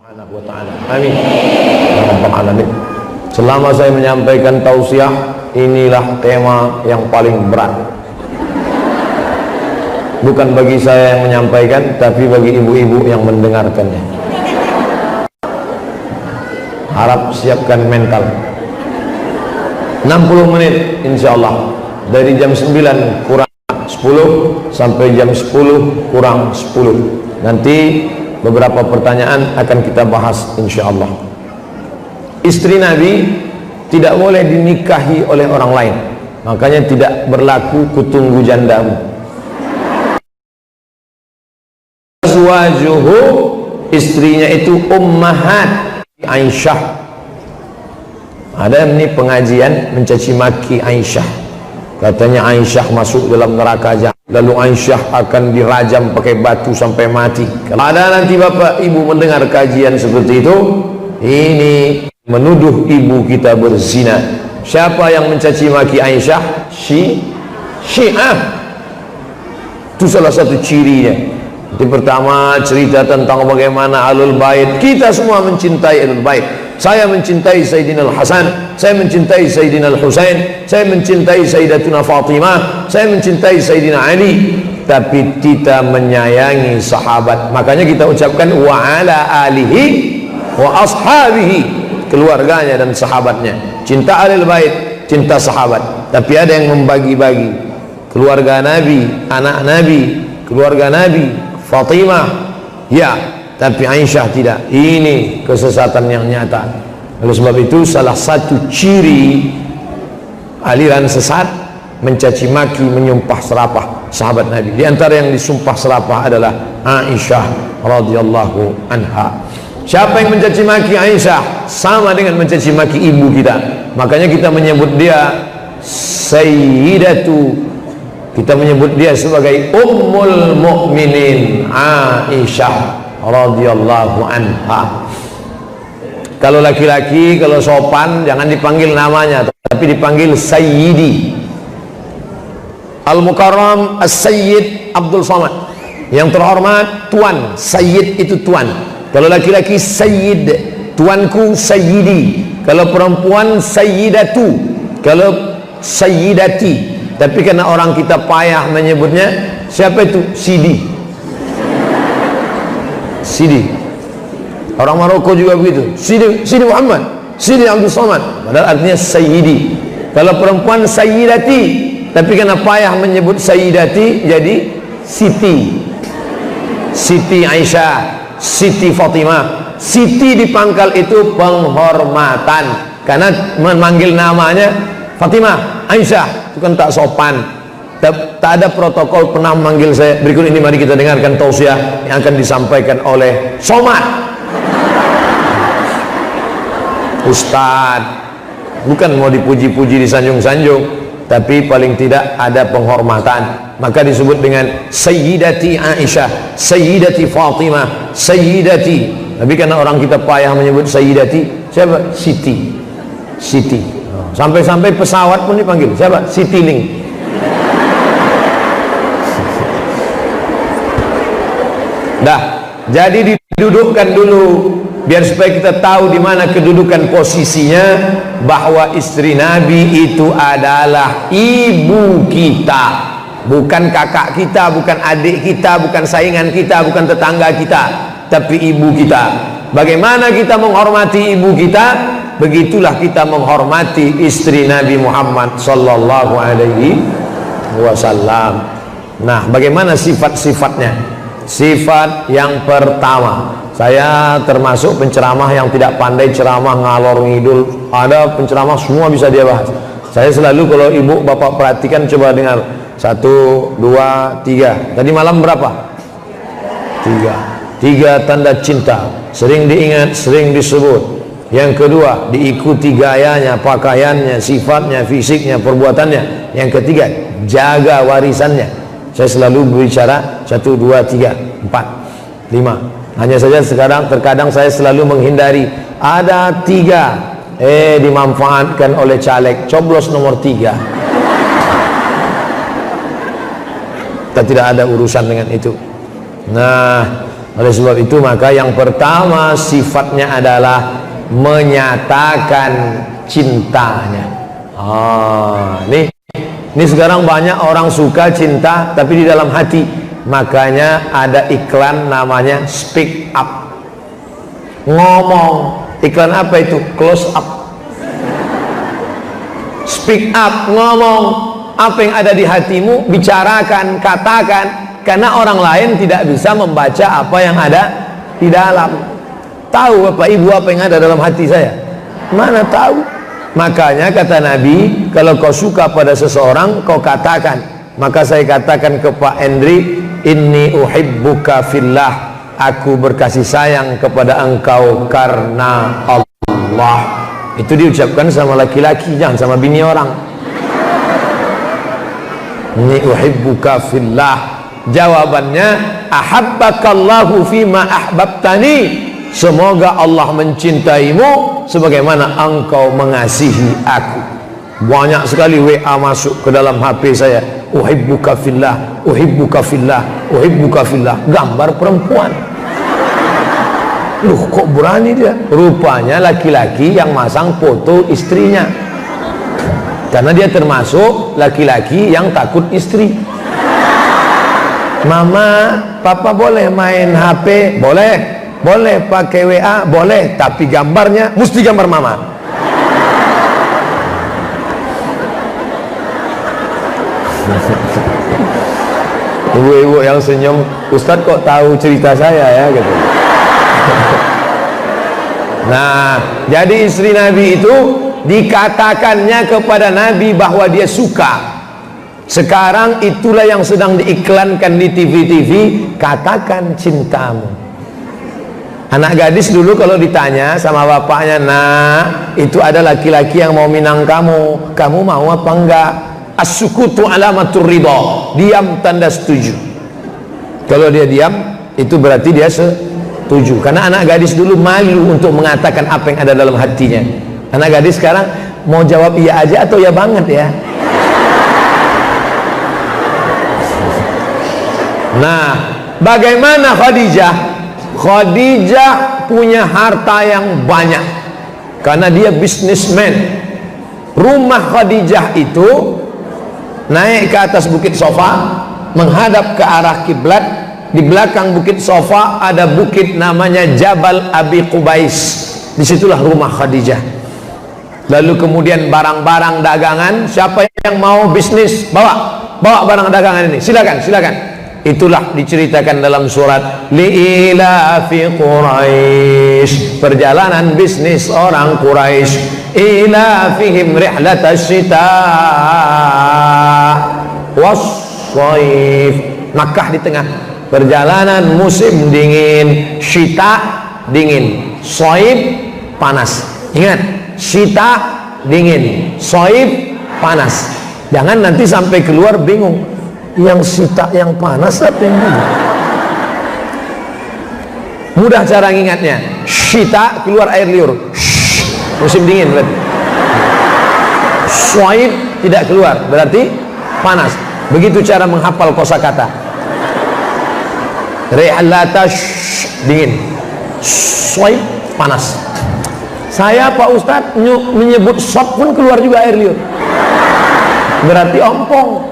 Subhanahu wa ta'ala. Amin. Ya Rabbal Alamin. Selama saya menyampaikan tausiah, inilah tema yang paling berat. Bukan bagi saya yang menyampaikan, tapi bagi ibu-ibu yang mendengarkannya. Harap siapkan mental. 60 menit insyaallah. Dari jam 9 kurang 10 sampai jam 10 kurang 10. Nanti beberapa pertanyaan akan kita bahas insyaallah. Istri Nabi tidak boleh dinikahi oleh orang lain. Makanya tidak berlaku kutunggu jandamu. Azwajuhu, istrinya itu ummahat Aisyah. Ada ini pengajian mencaci maki Aisyah. Katanya Aisyah masuk dalam neraka jahanam, lalu Aisyah akan dirajam pakai batu sampai mati. Kalau ada nanti bapak ibu mendengar kajian seperti itu, ini menuduh ibu kita berzina. Siapa yang mencaci maki Aisyah? Syiah. Itu salah satu cirinya. Yang pertama, cerita tentang bagaimana Ahlul Bait. Kita semua mencintai Ahlul Bait. Saya mencintai Sayyidina Al-Hasan, saya mencintai Sayyidina Al-Husain, saya mencintai Sayyidatuna Fatimah, saya mencintai Sayyidina Ali. Tapi kita menyayangi sahabat. Makanya kita ucapkan wa ala alihi wa ashabihi, keluarganya dan sahabatnya. Cinta Ahlul Bait, cinta sahabat. Tapi ada yang membagi-bagi keluarga Nabi, anak Nabi, keluarga Nabi, Fatimah, ya, tapi Aisyah tidak. Ini kesesatan yang nyata. Oleh sebab itu salah satu ciri aliran sesat mencaci maki, menyumpah serapah sahabat Nabi. Di antara yang disumpah serapah adalah Aisyah radhiyallahu anha. Siapa yang mencaci maki Aisyah sama dengan mencaci maki ibu kita. Makanya kita menyebut dia Sayyidatu, kita menyebut dia sebagai Ummul Mukminin Aisyah radhiyallahu anha. Kalau laki-laki, kalau sopan jangan dipanggil namanya, tapi dipanggil Sayyidi. Al-Mukarram As-Sayyid Abdul Somad, yang terhormat Tuan. Sayyid itu Tuan. Kalau laki-laki Sayyid, Tuanku Sayyidi. Kalau perempuan Sayyidatu, kalau Sayyidati. Tapi karena orang kita payah menyebutnya, siapa itu? Sidi. Sidi. Orang Maroko juga begitu. Sidi Muhammad, Sidi Abdul Somad. Padahal artinya Sayyidi. Kalau perempuan Sayyidati, tapi karena payah menyebut Sayyidati, jadi Siti. Siti Aisyah, Siti Fatimah. Siti di pangkal itu penghormatan. Karena memanggil namanya Fatimah, Aisyah, itu kan tak sopan. Tak ada protokol pernah memanggil saya. Berikut ini mari kita dengarkan tausiah yang akan disampaikan oleh Somad Ustadz. Bukan mau dipuji-puji, disanjung-sanjung, tapi paling tidak ada penghormatan. Maka disebut dengan Sayyidati Aisyah, Sayyidati Fatimah, Sayyidati. Tapi karena orang kita payah menyebut Sayyidati, siapa? Siti. Siti. Sampai-sampai pesawat pun dipanggil siapa? Citylink. Dah, jadi didudukkan dulu biar supaya kita tahu di mana kedudukan posisinya, bahwa istri Nabi itu adalah ibu kita, bukan kakak kita, bukan adik kita, bukan saingan kita, bukan tetangga kita, tapi ibu kita. Bagaimana kita menghormati ibu kita, begitulah kita menghormati istri Nabi Muhammad sallallahu alaihi wasallam. Nah, bagaimana sifat-sifatnya? Sifat yang pertama, saya termasuk penceramah yang tidak pandai ceramah ngalor ngidul. Ada penceramah semua bisa dia bahas. Saya selalu, kalau ibu bapak perhatikan, coba dengar. 1, 2, 3. Tadi malam berapa? 3 tanda cinta, sering diingat, sering disebut. Yang kedua, diikuti gayanya, pakaiannya, sifatnya, fisiknya, perbuatannya. Yang ketiga, jaga warisannya. Saya selalu berbicara 1, 2, 3, 4, 5. Hanya saja sekarang terkadang saya selalu menghindari. Ada 3, dimanfaatkan oleh caleg, coblos nomor 3. Kita tidak ada urusan dengan itu. Nah, Oleh sebab itu maka yang pertama sifatnya adalah menyatakan cintanya. Ini sekarang banyak orang suka cinta tapi di dalam hati. Makanya ada iklan namanya speak up. Ngomong. Iklan apa itu? Close up. Speak up, ngomong. Apa yang ada di hatimu, bicarakan, katakan. Karena orang lain tidak bisa membaca apa yang ada di dalam. Tahu Bapak Ibu apa yang ada dalam hati saya? Mana tahu. Makanya kata Nabi, kalau kau suka pada seseorang, kau katakan. Maka saya katakan ke Pak Hendri, inni uhibbuka fillah, aku berkasih sayang kepada engkau karena Allah. Itu diucapkan sama laki-laki, jangan sama bini orang. Inni uhibbuka fillah. Jawabannya, ahabbakallahu fima ahbabtani. Semoga Allah mencintaimu sebagaimana engkau mengasihi aku. Banyak sekali WA masuk ke dalam HP saya, uhibbuka fillah, uhibbuka fillah, uhibbuka fillah, gambar perempuan. Loh, kok berani dia? Rupanya laki-laki yang masang foto istrinya. Karena dia termasuk laki-laki yang takut istri. Mama, papa boleh main HP? Boleh. Boleh pakai WA? Boleh. Tapi gambarnya mesti gambar mama. Ibu-ibu yang senyum, Ustadz kok tahu cerita saya ya gitu. Nah, jadi istri Nabi itu dikatakannya kepada Nabi bahwa dia suka. Sekarang itulah yang sedang diiklankan di TV-TV, katakan cintamu. Anak gadis dulu kalau ditanya sama bapaknya, nah itu ada laki-laki yang mau minang kamu, kamu mau apa enggak? As-sukutu alamatur ridha, diam tanda setuju. Kalau dia diam, itu berarti dia setuju. Karena anak gadis dulu malu untuk mengatakan apa yang ada dalam hatinya. Anak gadis sekarang mau jawab iya aja atau ya banget ya. Nah, bagaimana Khadijah? Khadijah punya harta yang banyak karena dia bisnismen. Rumah Khadijah itu naik ke atas bukit Sofa, menghadap ke arah kiblat. Di belakang bukit Sofa ada bukit namanya Jabal Abi Qubais. Disitulah rumah Khadijah. Lalu kemudian barang-barang dagangan, siapa yang mau bisnis, bawa barang dagangan ini, silakan. Itulah diceritakan dalam surat Li'ilafi Quraisy, perjalanan bisnis orang Quraisy. Ilafihim rihlatasyita was-shaif. Makkah di tengah, perjalanan musim dingin. Syita dingin, shaif panas. Ingat, syita dingin, shaif panas. Jangan nanti sampai keluar bingung, yang syita yang panas apa yang dingin? Mudah cara ngingatnya. Syita keluar air liur, musim dingin berarti. Shaif tidak keluar berarti panas. Begitu cara menghafal kosakata. Rihlata dingin, shaif panas. Saya Pak Ustadz menyebut sop pun keluar juga air liur, berarti ompong.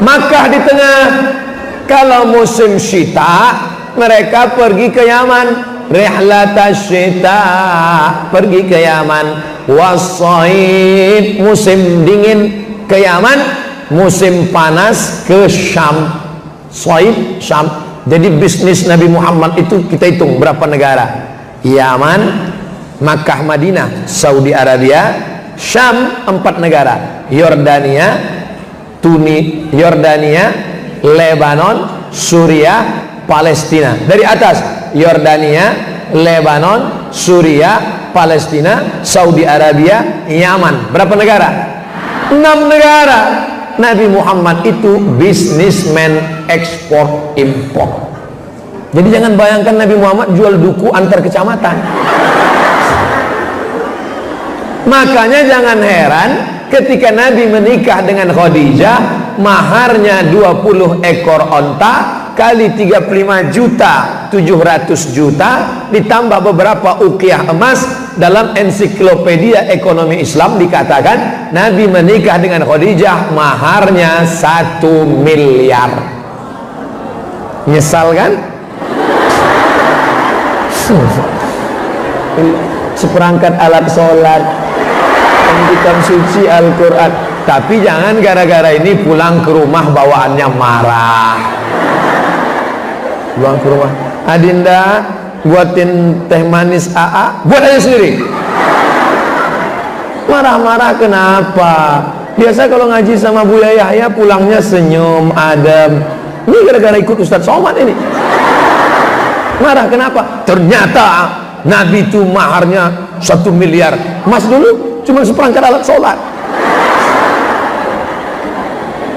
Makkah di tengah. Kalau musim syita mereka pergi ke Yaman. Rihlata syita, pergi ke Yaman. Was-shaif, musim dingin ke Yaman. Musim panas ke Syam. Shaif Syam. Jadi bisnis Nabi Muhammad itu kita hitung berapa negara? Yaman, Makkah, Madinah, Saudi Arabia, Syam 4 negara. Yordania, Lebanon, Suriah, Palestina. Dari atas Yordania, Lebanon, Suriah, Palestina, Saudi Arabia, Yaman. Berapa negara? 6 negara. Nabi Muhammad itu bisnismen ekspor impor. Jadi jangan bayangkan Nabi Muhammad jual duku antar kecamatan. Makanya jangan heran ketika Nabi menikah dengan Khadijah, maharnya 20 ekor onta kali 35 juta 700 juta ditambah beberapa uqiyah emas. Dalam ensiklopedia ekonomi Islam dikatakan Nabi menikah dengan Khadijah maharnya 1 miliar. Nyesal kan? Seperangkat alat sholat, kitab suci Al-Quran. Tapi jangan gara-gara ini pulang ke rumah bawaannya marah. Pulang ke rumah, Adinda buatin teh manis AA, buat aja sendiri. Marah-marah kenapa? Biasa kalau ngaji sama Buya Yahya pulangnya senyum, adem. Ini gara-gara ikut Ustadz Somad ini. Marah kenapa? Ternyata Nabi itu maharnya 1 miliar. Mas dulu cuma seperangkat alat sholat.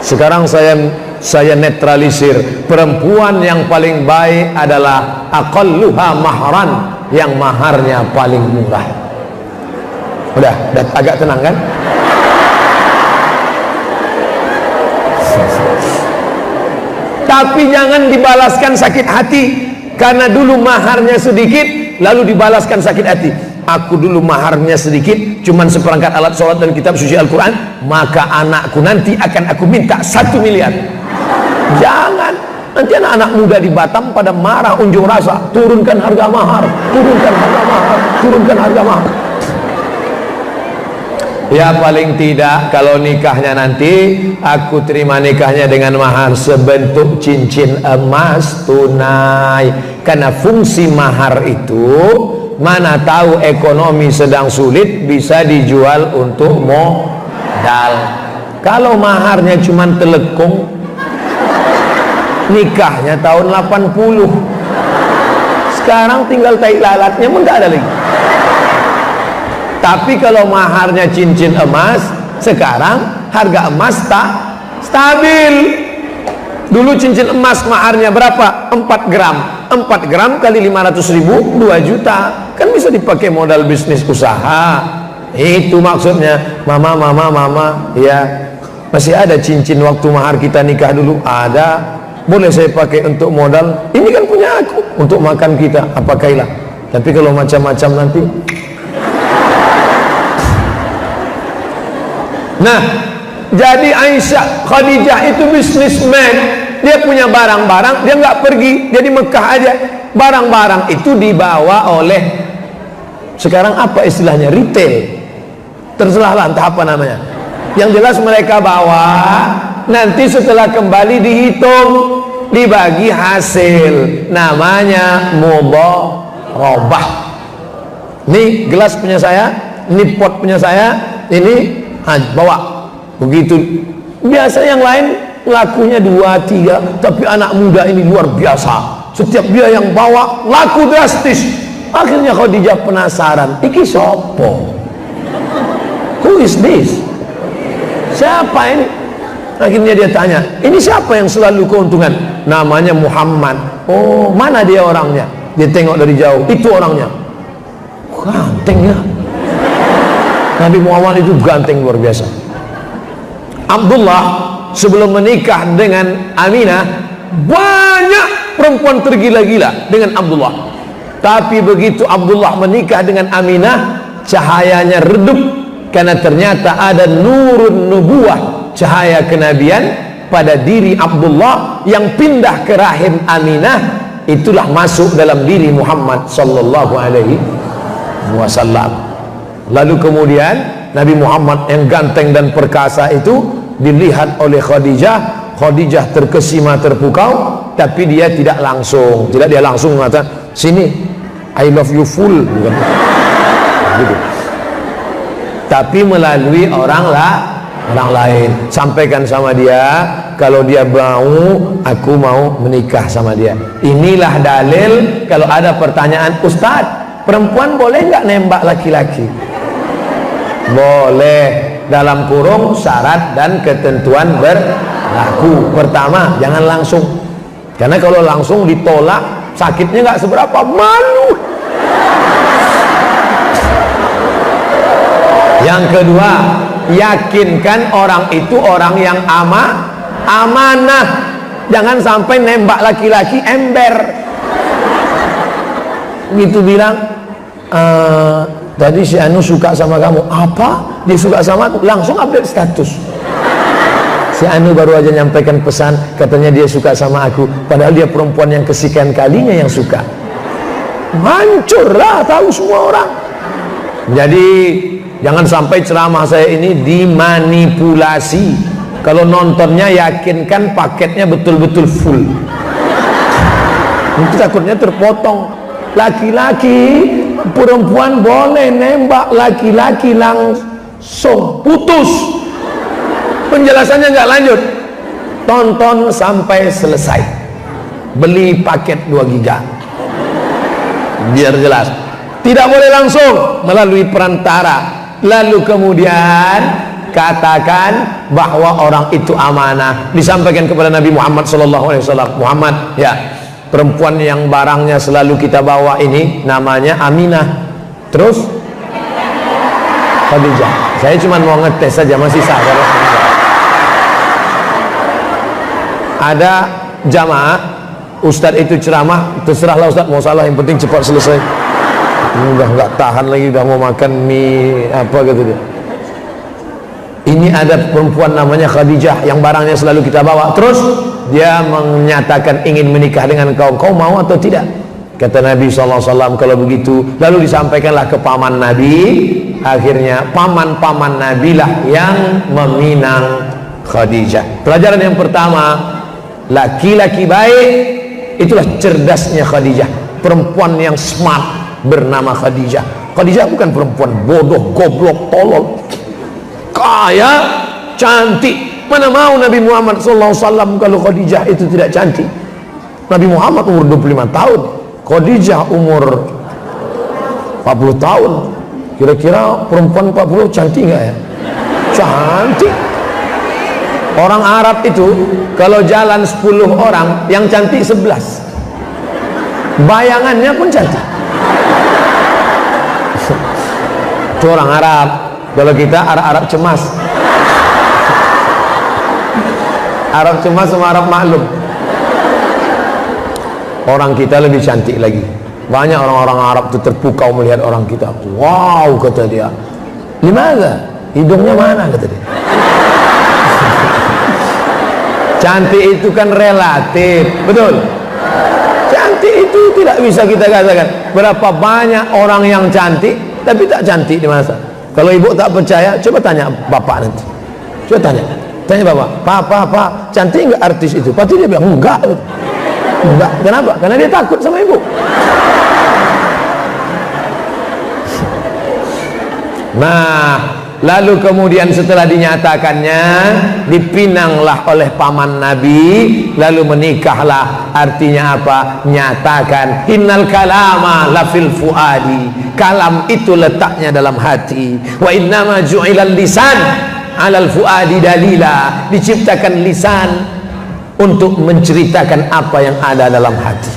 Sekarang saya netralisir. Perempuan yang paling baik adalah aqalluha mahran, yang maharnya paling murah. Udah agak tenang kan? Tapi jangan dibalaskan sakit hati, karena dulu maharnya sedikit lalu dibalaskan sakit hati. Aku dulu maharnya sedikit, cuman seperangkat alat sholat dan kitab suci Al-Quran, maka anakku nanti akan aku minta 1 miliar. Jangan, nanti anak-anak muda di Batam pada marah unjuk rasa, turunkan harga mahar, turunkan harga mahar, turunkan harga mahar. Ya paling tidak kalau nikahnya nanti aku terima nikahnya dengan mahar sebentuk cincin emas tunai. Karena fungsi mahar itu, mana tahu ekonomi sedang sulit bisa dijual untuk modal. Kalau maharnya cuma telekung, nikahnya tahun 80, sekarang tinggal tai lalatnya pun tak ada lagi. Tapi kalau maharnya cincin emas, sekarang harga emas tak stabil. Dulu cincin emas maharnya berapa? 4 gram. 4 gram kali 500 ribu 2 juta. Kan bisa dipakai modal bisnis usaha. Itu maksudnya. Mama, ya masih ada cincin waktu mahar kita nikah dulu? Ada. Boleh saya pakai untuk modal? Ini kan punya aku, untuk makan kita, pakailah. Tapi kalau macam-macam nanti. Nah, jadi Aisyah, Khadijah itu bisnismen. Dia punya barang-barang, dia nggak pergi, dia di Mekah aja. Barang-barang itu dibawa oleh, sekarang apa istilahnya, retail. Terserahlah entah apa namanya. Yang jelas mereka bawa, nanti setelah kembali dihitung, dibagi hasil. Namanya mudharabah. Ini gelas punya saya, ini pot punya saya, ini bawa. Begitu. Biasa yang lain lakunya 2-3, tapi anak muda ini luar biasa. Setiap dia yang bawa laku drastis. Akhirnya Khadijah penasaran, iki sopo? Who is this? Siapa ini? Akhirnya dia tanya, ini siapa yang selalu keuntungan? Namanya Muhammad. Oh, mana dia orangnya? Dia tengok dari jauh, itu orangnya. Ganteng ya. Nabi Muhammad itu ganteng luar biasa. Abdullah sebelum menikah dengan Aminah, banyak perempuan tergila-gila dengan Abdullah. Tapi begitu Abdullah menikah dengan Aminah, cahayanya redup, karena ternyata ada nurun nubuwah, cahaya kenabian pada diri Abdullah yang pindah ke rahim Aminah. Itulah masuk dalam diri Muhammad sallallahu alaihi wasallam. Lalu kemudian Nabi Muhammad yang ganteng dan perkasa itu dilihat oleh Khadijah. Khadijah terkesima, terpukau, tapi dia tidak langsung mengatakan, sini I love you full, bukan gitu. Tapi melalui orang lain, sampaikan sama dia, kalau dia mau, aku mau menikah sama dia. Inilah dalil kalau ada pertanyaan, Ustadz, perempuan boleh nggak nembak laki-laki? Boleh, dalam kurung syarat dan ketentuan berlaku. Pertama, jangan langsung, karena kalau langsung ditolak sakitnya nggak seberapa, malu. Yang kedua, yakinkan orang itu orang yang amanah. Jangan sampai nembak laki-laki ember. Gitu bilang, tadi si Anu suka sama kamu. Apa? Dia suka sama aku. Langsung update status. Si Anu baru aja nyampaikan pesan, katanya dia suka sama aku, padahal dia perempuan yang kesekian kalinya yang suka. Hancurlah, tahu semua orang. Jadi jangan sampai ceramah saya ini dimanipulasi. Kalau nontonnya yakinkan paketnya betul-betul full. Itu takutnya terpotong. Laki-laki, perempuan boleh nembak laki-laki langsung, putus. Penjelasannya nggak lanjut, tonton sampai selesai, beli paket 2 giga biar jelas. Tidak boleh langsung, melalui perantara. Lalu kemudian katakan bahwa orang itu amanah, disampaikan kepada Nabi Muhammad SAW. Muhammad, ya, perempuan yang barangnya selalu kita bawa ini namanya Aminah, terus Khadijah. Saya cuma mau ngetes saja, masih sah. Ada jamaah, ustadz itu ceramah, terserahlah ustadz mau salah, yang penting cepat selesai. Udah nggak tahan lagi, udah mau makan mie apa gitu dia. Ini ada perempuan namanya Khadijah yang barangnya selalu kita bawa, terus dia menyatakan ingin menikah dengan kau mau atau tidak? Kata Nabi SAW, kalau begitu, lalu disampaikanlah ke paman Nabi. Akhirnya paman-paman Nabi lah yang meminang Khadijah. Pelajaran yang pertama, laki-laki baik itulah cerdasnya Khadijah. Perempuan yang smart bernama Khadijah. Khadijah bukan perempuan bodoh, goblok, tolol, kaya, cantik. Mana mau Nabi Muhammad SAW kalau Khadijah itu tidak cantik. Nabi Muhammad umur 25 tahun, Khadijah umur 40 tahun. Kira-kira perempuan 40 cantik nggak ya? Cantik. Orang Arab itu kalau jalan 10 orang, yang cantik 11. Bayangannya pun cantik. Itu orang Arab. Kalau kita Arab cemas. Arab cemas sama Arab maklum. Orang kita lebih cantik lagi. Banyak orang-orang Arab itu terpukau melihat orang kita. Wow, kata dia. Gimana? Hidungnya mana, kata dia. Cantik itu kan relatif, betul? Cantik itu tidak bisa kita katakan. Berapa banyak orang yang cantik tapi tak cantik di masa. Kalau ibu tak percaya, coba tanya bapak nanti. Coba tanya bapak, Pak, cantik enggak artis itu? Pasti dia bilang enggak. Enggak. Kenapa? Karena dia takut sama ibu. Nah, lalu kemudian setelah dinyatakannya, dipinanglah oleh paman Nabi, lalu menikahlah. Artinya apa? Nyatakan innal kalama lafil fuadi. Kalam itu letaknya dalam hati. Wa innama ju'ilal lisan 'alal fuadi dalila. Diciptakan lisan untuk menceritakan apa yang ada dalam hati.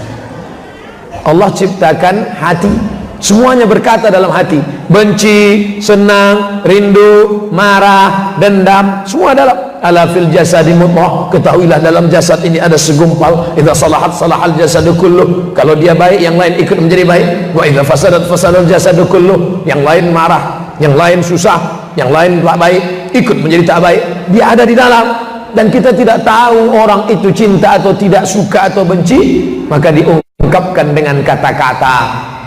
Allah ciptakan hati, semuanya berkata dalam hati. Benci, senang, rindu, marah, dendam, semua dalam. Ala fil jasadi mudghah. Ketahuilah dalam jasad ini ada segumpal. Idza salahat salahal jasadu kulluh. Kalau dia baik, yang lain ikut menjadi baik. Wa idza fasadat fasadal jasadu kulluh. Yang lain marah, yang lain susah, yang lain tak baik, ikut menjadi tak baik. Dia ada di dalam. Dan kita tidak tahu orang itu cinta atau tidak, suka atau benci, maka diungkapkan dengan kata-kata.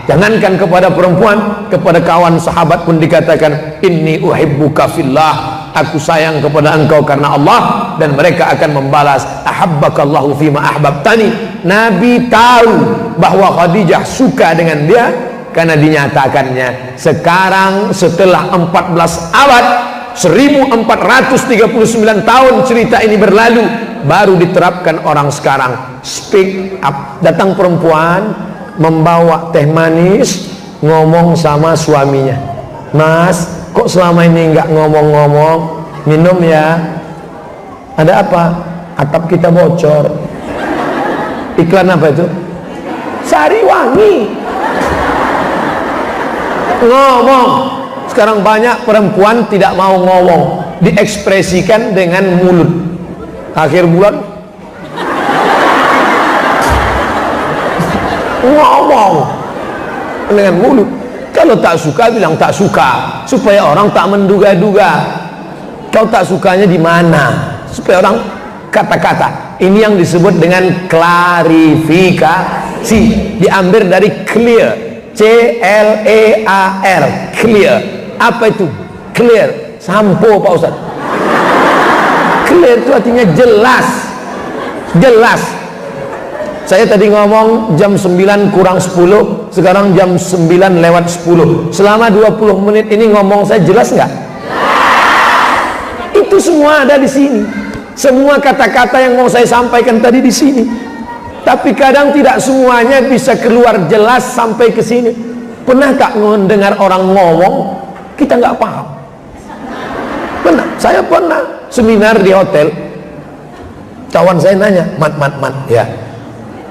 Jangankan kepada perempuan, kepada kawan sahabat pun dikatakan inni uhibbuka fillah, aku sayang kepada engkau karena Allah. Dan mereka akan membalas ahabbakallahu fima ahbabtani. Nabi tahu bahwa Khadijah suka dengan dia karena dinyatakannya. Sekarang setelah 14 abad, 1439 tahun cerita ini berlalu, baru diterapkan orang sekarang. Speak up. Datang perempuan membawa teh manis, ngomong sama suaminya, Mas, kok selama ini nggak ngomong-ngomong, minum ya. Ada apa? Atap kita bocor. Iklan apa itu? Sari wangi. Ngomong. Sekarang banyak perempuan tidak mau ngomong, diekspresikan dengan mulut. akhir bulan ngomong dengan mulut. Kalau tak suka bilang tak suka, supaya orang tak menduga-duga kau tak sukanya di mana, supaya orang kata-kata. Ini yang disebut dengan klarifikasi, diambil dari clear, C-L-E-A-R, clear. Apa itu clear? Sampo Pak Ustaz. Clear itu artinya jelas, jelas. Saya tadi ngomong jam 9 kurang 10, sekarang jam 9 lewat 10. Selama 20 menit ini ngomong saya jelas nggak? Itu semua ada di sini. Semua kata-kata yang mau saya sampaikan tadi di sini. Tapi kadang tidak semuanya bisa keluar jelas sampai ke sini. Pernah tak mendengar orang ngomong kita nggak paham? Pernah, saya pernah seminar di hotel. Kawan saya nanya, mat, ya.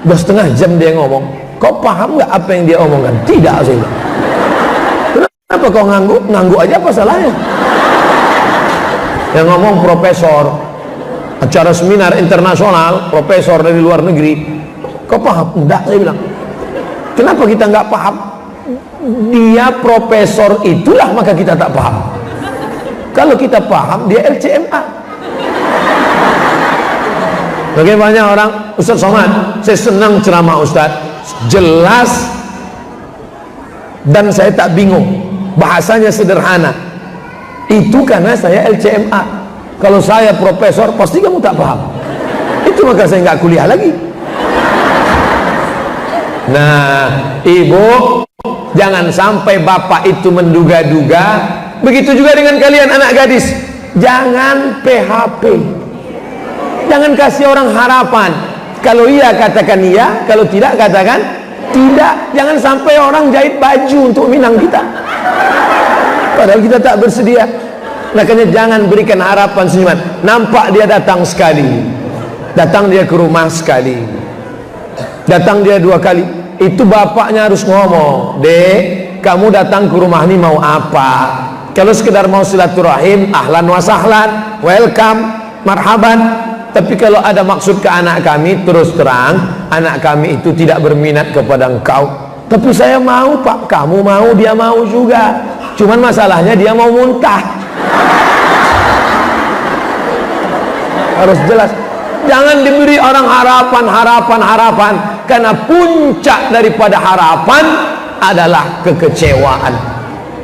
2,5 jam dia ngomong, kau paham nggak apa yang dia omongkan? Tidak, saya bilang. Kenapa kau ngangguk? Ngangguk aja apa salahnya? Yang ngomong profesor, acara seminar internasional, profesor dari luar negeri. Kau paham? Enggak, saya bilang. Kenapa kita nggak paham? Dia profesor itulah maka kita tak paham. Kalau kita paham, dia LCMA. Bagaimana orang, Ustaz Somad, saya senang ceramah Ustaz, jelas dan saya tak bingung, bahasanya sederhana. Itu karena saya LCMA. Kalau saya profesor, pasti kamu tak paham. Itu maka saya nggak kuliah lagi. Nah, ibu, jangan sampai bapak itu menduga-duga. Begitu juga dengan kalian anak gadis, jangan PHP. Jangan kasih orang harapan. Kalau iya katakan iya, kalau tidak katakan tidak. Jangan sampai orang jahit baju untuk minang kita, padahal kita tak bersedia. Makanya jangan berikan harapan senyuman. Nampak dia datang sekali, datang dia ke rumah sekali, datang dia 2 kali, itu bapaknya harus ngomong, Dek, kamu datang ke rumah ini mau apa? Kalau sekedar mau silaturahim, ahlan wa sahlan, welcome, marhaban. Tapi kalau ada maksud ke anak kami, terus terang anak kami itu tidak berminat kepada engkau. Tapi saya mau Pak, kamu mau, dia mau juga. Cuman masalahnya dia mau muntah. Harus jelas. Jangan diberi orang harapan, karena puncak daripada harapan adalah kekecewaan.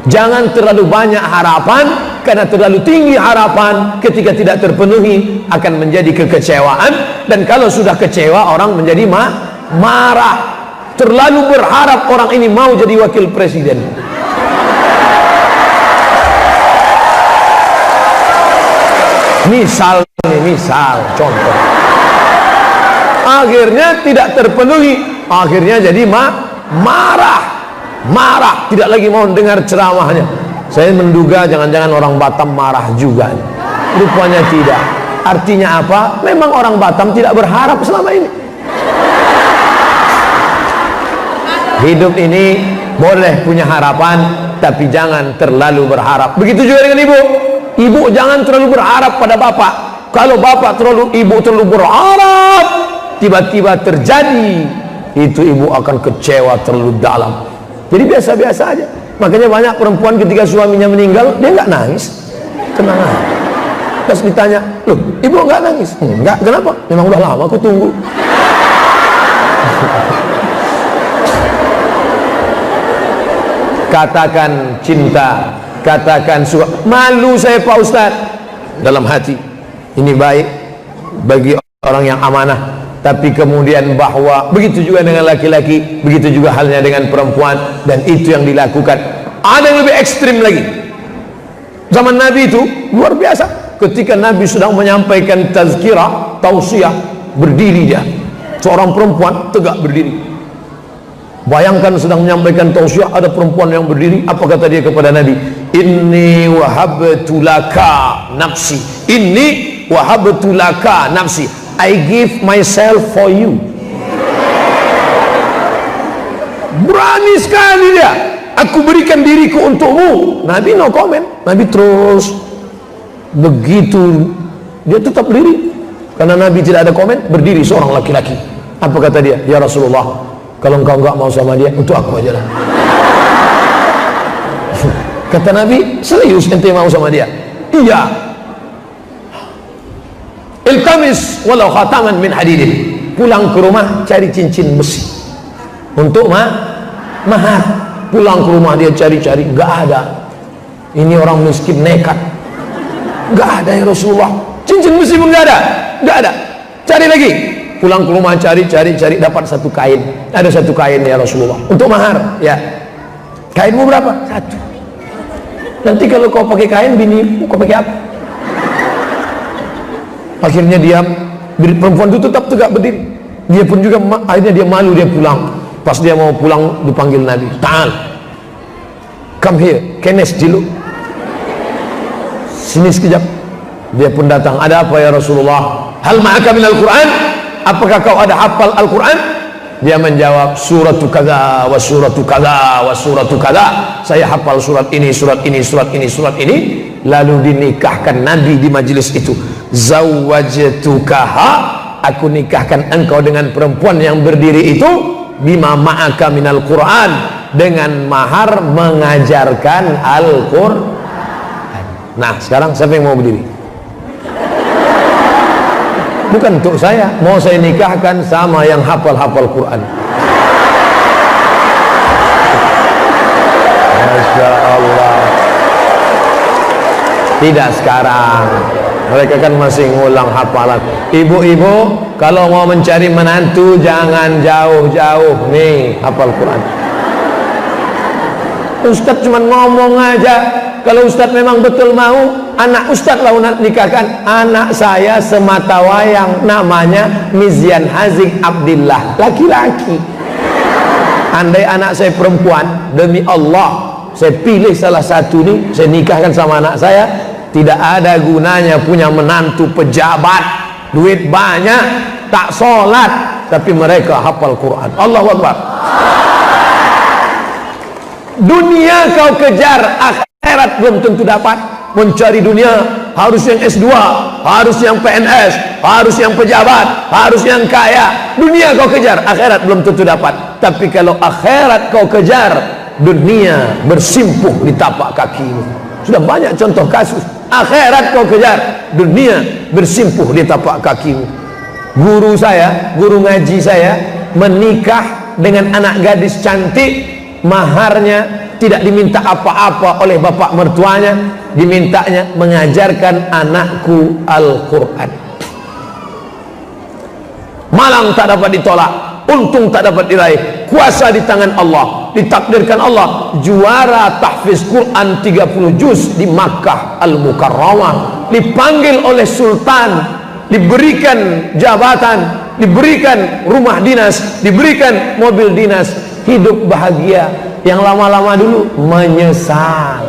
Jangan terlalu banyak harapan, karena terlalu tinggi harapan ketika tidak terpenuhi akan menjadi kekecewaan. Dan kalau sudah kecewa, orang menjadi marah. Terlalu berharap orang ini mau jadi wakil presiden. Misal contoh, akhirnya tidak terpenuhi, akhirnya jadi marah, tidak lagi mau dengar ceramahnya. Saya menduga jangan-jangan orang Batam marah juga. Rupanya tidak. Artinya apa? Memang orang Batam tidak berharap selama ini. Hidup ini boleh punya harapan, tapi jangan terlalu berharap. Begitu juga dengan ibu. Ibu jangan terlalu berharap pada bapak. Kalau bapak ibu terlalu berharap, tiba-tiba terjadi, itu ibu akan kecewa terlalu dalam. Jadi biasa-biasa aja. Makanya banyak perempuan ketika suaminya meninggal, dia nggak nangis, tenang aja. Terus ditanya, loh ibu nggak nangis? Enggak, kenapa? Memang udah lama aku tunggu. Katakan cinta, katakan suka. Malu saya Pak Ustadz dalam hati. Ini baik bagi orang yang amanah. Tapi kemudian bahwa begitu juga dengan laki-laki, begitu juga halnya dengan perempuan, dan itu yang dilakukan. Ada yang lebih ekstrim lagi. Zaman Nabi itu luar biasa. Ketika Nabi sedang menyampaikan tazkirah, tausiah, berdiri dia. Seorang perempuan tegak berdiri. Bayangkan sedang menyampaikan tausiah, ada perempuan yang berdiri. Apa kata dia kepada Nabi? Inni wahabtu laka nafsi. Inni wahabtu laka nafsi. I give myself for you. Berani sekali dia. Aku berikan diriku untukmu. Nabi no comment. Nabi terus begitu, dia tetap berdiri. Karena Nabi tidak ada komen, berdiri seorang laki-laki. Apa kata dia? Ya Rasulullah, kalau engkau enggak mau sama dia, untuk aku aja lah. Kata Nabi, serius ente mau sama dia? Iya. Iltamis walau khataman min hadidin. Pulang ke rumah cari cincin besi untuk mahar. Pulang ke rumah dia cari-cari, enggak ada. Ini orang miskin nekat. Enggak ada ya Rasulullah. Cincin besi pun enggak ada. Enggak ada. Cari lagi. Pulang ke rumah cari dapat satu kain. Ada satu kain ya Rasulullah. Untuk mahar, ya. Kainmu berapa? Satu. Nanti kalau kau pakai kain, bini kau pakai apa? Akhirnya dia, perempuan itu tetap tegak berdiri. Dia pun juga, akhirnya dia malu, dia pulang. Pas dia mau pulang, dipanggil Nabi. Ta'al, come here, kenes dulu. Sini sekejap. Dia pun datang. Ada apa ya Rasulullah? Hal ma'aka minal Quran? Apakah kau ada hafal Al-Quran? Dia menjawab, suratu kada wa suratu kada wa suratu kada. Saya hafal surat ini, surat ini, surat ini, surat ini. Lalu dinikahkan Nabi di majelis itu. Zawwajtukaha, aku nikahkan engkau dengan perempuan yang berdiri itu, bima ma'aka minal Quran, dengan mahar mengajarkan Al-Quran. Nah sekarang siapa yang mau berdiri? Bukan untuk saya, mau saya nikahkan sama yang hafal-hafal Quran. Masya Allah. Tidak sekarang, mereka kan masih ngulang hafalan. Ibu-ibu kalau mau mencari menantu jangan jauh-jauh, nih hafal Quran. Ustadz cuma ngomong aja. Kalau Ustadz memang betul mau, anak Ustadz lah nikahkan. Anak saya semata wayang, namanya Mizyan Hazik Abdillah, laki-laki. Andai anak saya perempuan, demi Allah saya pilih salah satu nih, saya nikahkan sama anak saya. Tidak ada gunanya punya menantu pejabat, duit banyak, tak sholat, tapi mereka hafal Quran. Allahu Akbar. Dunia kau kejar, akhirat belum tentu dapat. Mencari dunia harus yang S2, harus yang PNS, harus yang pejabat, harus yang kaya. Dunia kau kejar, akhirat belum tentu dapat. Tapi kalau akhirat kau kejar, dunia bersimpuh di tapak kakimu. Sudah banyak contoh kasus. Akhirat kau kejar, dunia bersimpuh di tapak kakimu. Guru saya, guru ngaji saya, menikah dengan anak gadis cantik. Maharnya tidak diminta apa-apa oleh bapak mertuanya, dimintanya mengajarkan anakku Al-Quran. Malang tak dapat ditolak, untung tak dapat diraih, kuasa di tangan Allah, ditakdirkan Allah juara tahfiz Quran 30 juz di Makkah Al-Mukarramah, dipanggil oleh sultan, diberikan jabatan, diberikan rumah dinas, diberikan mobil dinas, hidup bahagia. Yang lama-lama dulu menyesal.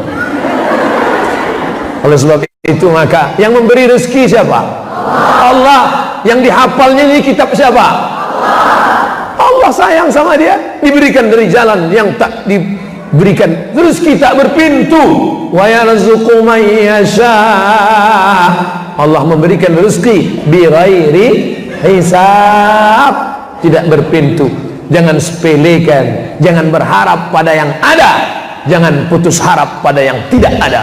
Oleh sebab itu maka yang memberi rezeki siapa? Allah. Yang dihafalnya ini kitab siapa? Allah sayang sama dia, diberikan dari jalan yang tak diberikan. Rezeki tak berpintu. Wa yarzuqu man yasha. Allah memberikan rezeki bi ghairi hisab, tidak berpintu. Jangan sepelekan, jangan berharap pada yang ada, jangan putus harap pada yang tidak ada.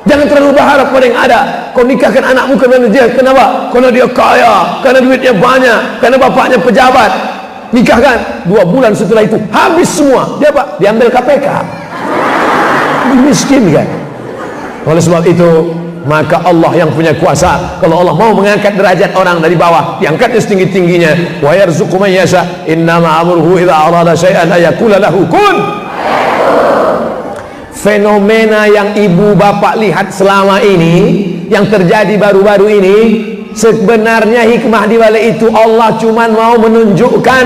Jangan terlalu berharap pada yang ada. Kau nikahkan anakmu karena dia, kenapa? Karena dia kaya, karena duitnya banyak, karena bapaknya pejabat. Nikahkan, 2 bulan setelah itu habis semua. Dia apa? Diambil KPK. Miskin kan? Oleh sebab itu maka Allah yang punya kuasa. Kalau Allah mau mengangkat derajat orang dari bawah, diangkatnya setinggi-tingginya. Wa yarzuqu man yasha, innama amruhu idza arada syai'an ayaqula lahu kun. Fenomena yang ibu bapak lihat selama ini, yang terjadi baru-baru ini, sebenarnya hikmah di balik itu Allah cuma mau menunjukkan,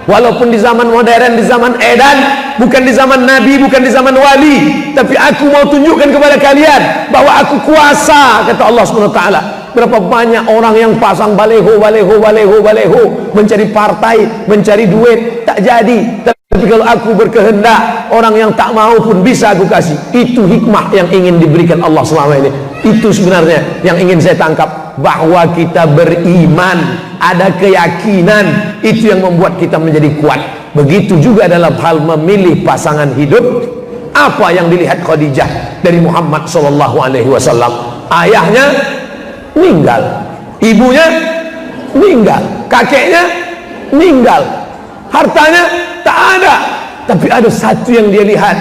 walaupun di zaman modern, di zaman edan, bukan di zaman Nabi, bukan di zaman wali, tapi aku mau tunjukkan kepada kalian bahwa aku kuasa, kata Allah SWT. Berapa banyak orang yang pasang baleho, mencari partai, mencari duit, tak jadi. Tapi kalau aku berkehendak, orang yang tak mau pun bisa aku kasih. Itu hikmah yang ingin diberikan Allah selama ini. Itu sebenarnya yang ingin saya tangkap. bahwa kita beriman, ada keyakinan, itu yang membuat kita menjadi kuat. Begitu juga dalam hal memilih pasangan hidup. Apa yang dilihat Khadijah dari Muhammad SAW? Ayahnya meninggal, ibunya meninggal, kakeknya meninggal, hartanya tak ada, tapi ada satu yang dia lihat: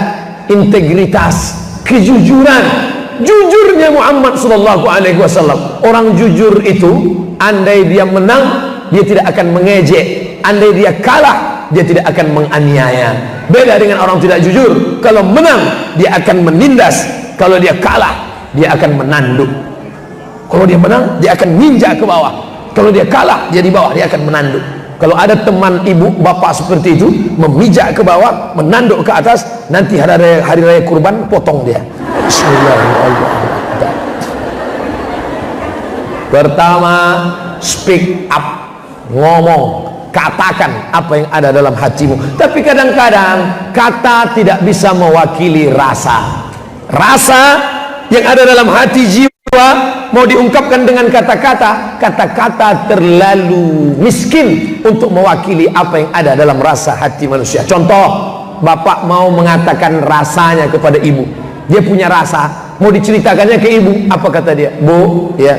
integritas, kejujuran. Jujurnya Muhammad SAW. Orang jujur itu, andai dia menang, dia tidak akan mengejek. Andai dia kalah, dia tidak akan menganiaya. Beda dengan orang tidak jujur. Kalau menang, dia akan menindas. Kalau dia kalah, dia akan menanduk. Kalau dia menang, dia akan ninja ke bawah. Kalau dia kalah, dia di bawah, dia akan menanduk. Kalau ada teman ibu bapak seperti itu, memijak ke bawah, menanduk ke atas, nanti hari raya kurban potong dia. Bismillahirrahmanirrahim. Pertama, speak up, ngomong, katakan apa yang ada dalam hatimu. Tapi kadang-kadang kata tidak bisa mewakili rasa. Rasa yang ada dalam hati jiwa mau diungkapkan dengan kata-kata. Kata-kata terlalu miskin untuk mewakili apa yang ada dalam rasa hati manusia. Contoh, bapak mau mengatakan rasanya kepada ibu. Dia punya rasa, mau diceritakannya ke ibu. Apa kata dia? Bu, ya,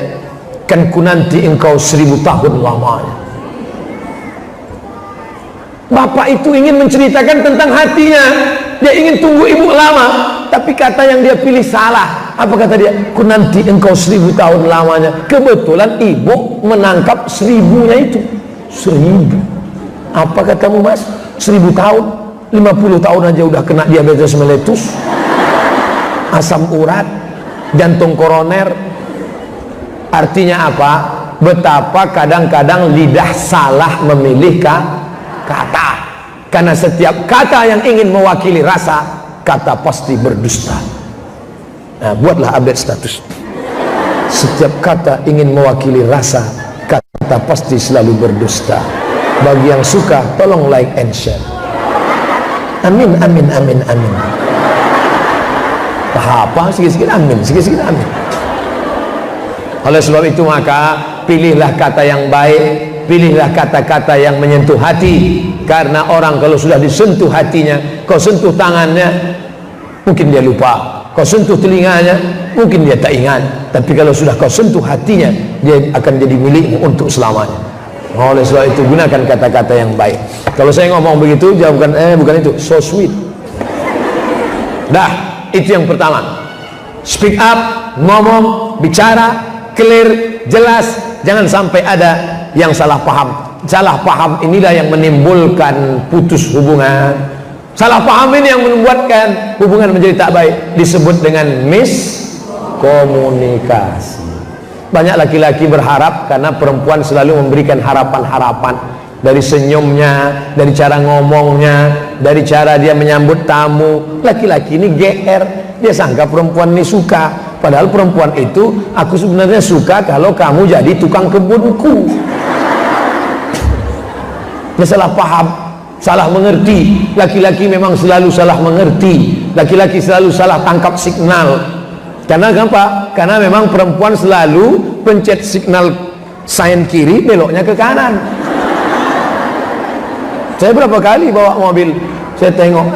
kan ku nanti engkau 1000 tahun lamanya. Bapak itu ingin menceritakan tentang hatinya. Dia ingin tunggu ibu lama, tapi kata yang dia pilih salah. Apa kata dia? Ku nanti engkau 1000 tahun lamanya. Kebetulan ibu menangkap 1000-nya itu. 1000. Apa katamu, Mas? 1000 tahun? 50 tahun aja udah kena diabetes meletus, asam urat, jantung koroner. Artinya apa? Betapa kadang-kadang lidah salah memilih kata. Karena setiap kata yang ingin mewakili rasa, kata pasti berdusta. Nah, buatlah update status. Setiap kata ingin mewakili rasa, kata pasti selalu berdusta. Bagi yang suka, tolong like and share. Amin, amin, amin, amin. Apa? Sikit-sikit amin, sikit-sikit amin. Oleh sebab itu maka pilihlah kata yang baik, pilihlah kata-kata yang menyentuh hati. Karena orang kalau sudah disentuh hatinya, kau sentuh tangannya, mungkin dia lupa. Kau sentuh telinganya, mungkin dia tak ingat. Tapi kalau sudah kau sentuh hatinya, dia akan jadi milikmu untuk selamanya. Oleh sebab itu gunakan kata-kata yang baik. Kalau saya ngomong begitu, jawabkan bukan itu, so sweet. Dah, itu yang pertama. Speak up, ngomong, bicara, clear, jelas. Jangan sampai ada yang salah paham. Salah paham inilah yang menimbulkan putus hubungan. Salah paham ini yang membuatkan hubungan menjadi tak baik. Disebut dengan miskomunikasi. Banyak laki-laki berharap karena perempuan selalu memberikan harapan-harapan. Dari senyumnya, dari cara ngomongnya, dari cara dia menyambut tamu. Laki-laki ini GR. Dia sangka perempuan ini suka. Padahal perempuan itu, aku sebenarnya suka kalau kamu jadi tukang kebunku. Dia salah paham, salah mengerti. Laki-laki memang selalu salah mengerti. Laki-laki selalu salah tangkap signal. Karena kenapa? Karena memang perempuan selalu pencet signal sign kiri, beloknya ke kanan. Saya berapa kali bawa mobil, saya tengok,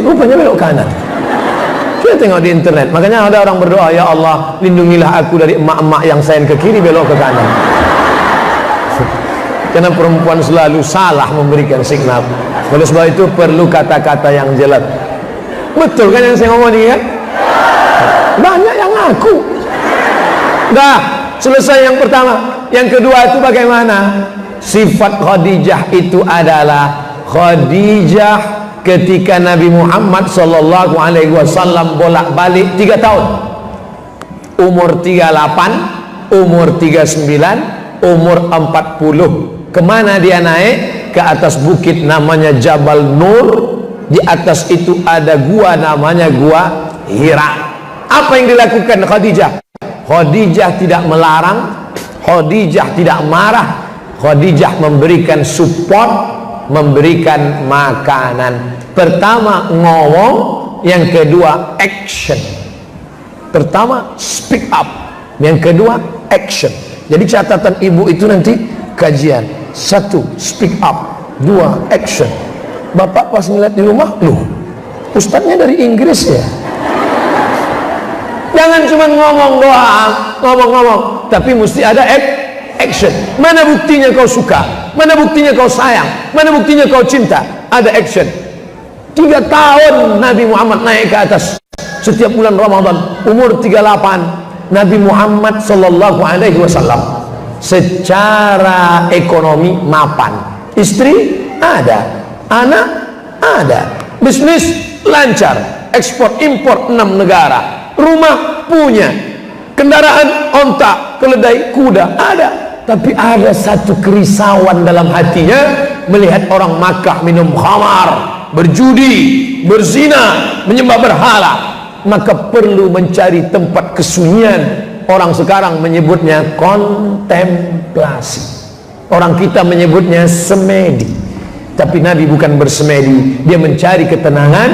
rupanya belok kanan. Saya tengok di internet. Makanya ada orang berdoa, ya Allah, lindungilah aku dari emak-emak yang sign ke kiri, belok ke kanan. Karena perempuan selalu salah memberikan signal. Oleh sebab itu perlu kata-kata yang jelas. Betul kan yang saya ngomong ini kan? Banyak yang ngaku. Dah, selesai yang pertama. Yang kedua itu bagaimana? Sifat Khadijah itu adalah Khadijah ketika Nabi Muhammad SAW bolak-balik 3 tahun. Umur 38, umur 39, umur 40. Kemana dia naik? Ke atas bukit namanya Jabal Nur. Di atas itu ada gua namanya gua Hira. Apa yang dilakukan Khadijah? Khadijah tidak melarang, Khadijah tidak marah, Khadijah memberikan support, memberikan makanan. Pertama ngomong, yang kedua action. Pertama speak up, yang kedua action. Jadi catatan ibu itu nanti kajian. 1, speak up. 2, action. Bapak pas ngeliat di rumah, loh, ustadznya dari Inggris ya. Jangan cuma ngomong doang, ngomong-ngomong, tapi mesti ada action. Mana buktinya kau suka? Mana buktinya kau sayang? Mana buktinya kau cinta? Ada action. 3 tahun Nabi Muhammad naik ke atas. Setiap bulan Ramadan, umur 38, Nabi Muhammad sallallahu alaihi wasallam secara ekonomi mapan. Istri ada, anak ada, bisnis lancar, ekspor impor 6 negara, rumah punya, kendaraan onta, keledai, kuda ada. Tapi ada satu kerisauan dalam hatinya melihat orang Makkah minum khamar, berjudi, berzina, menyembah berhala. Maka perlu mencari tempat kesunyian. Orang sekarang menyebutnya kontemplasi, orang kita menyebutnya semedi. Tapi Nabi bukan bersemedi, dia mencari ketenangan,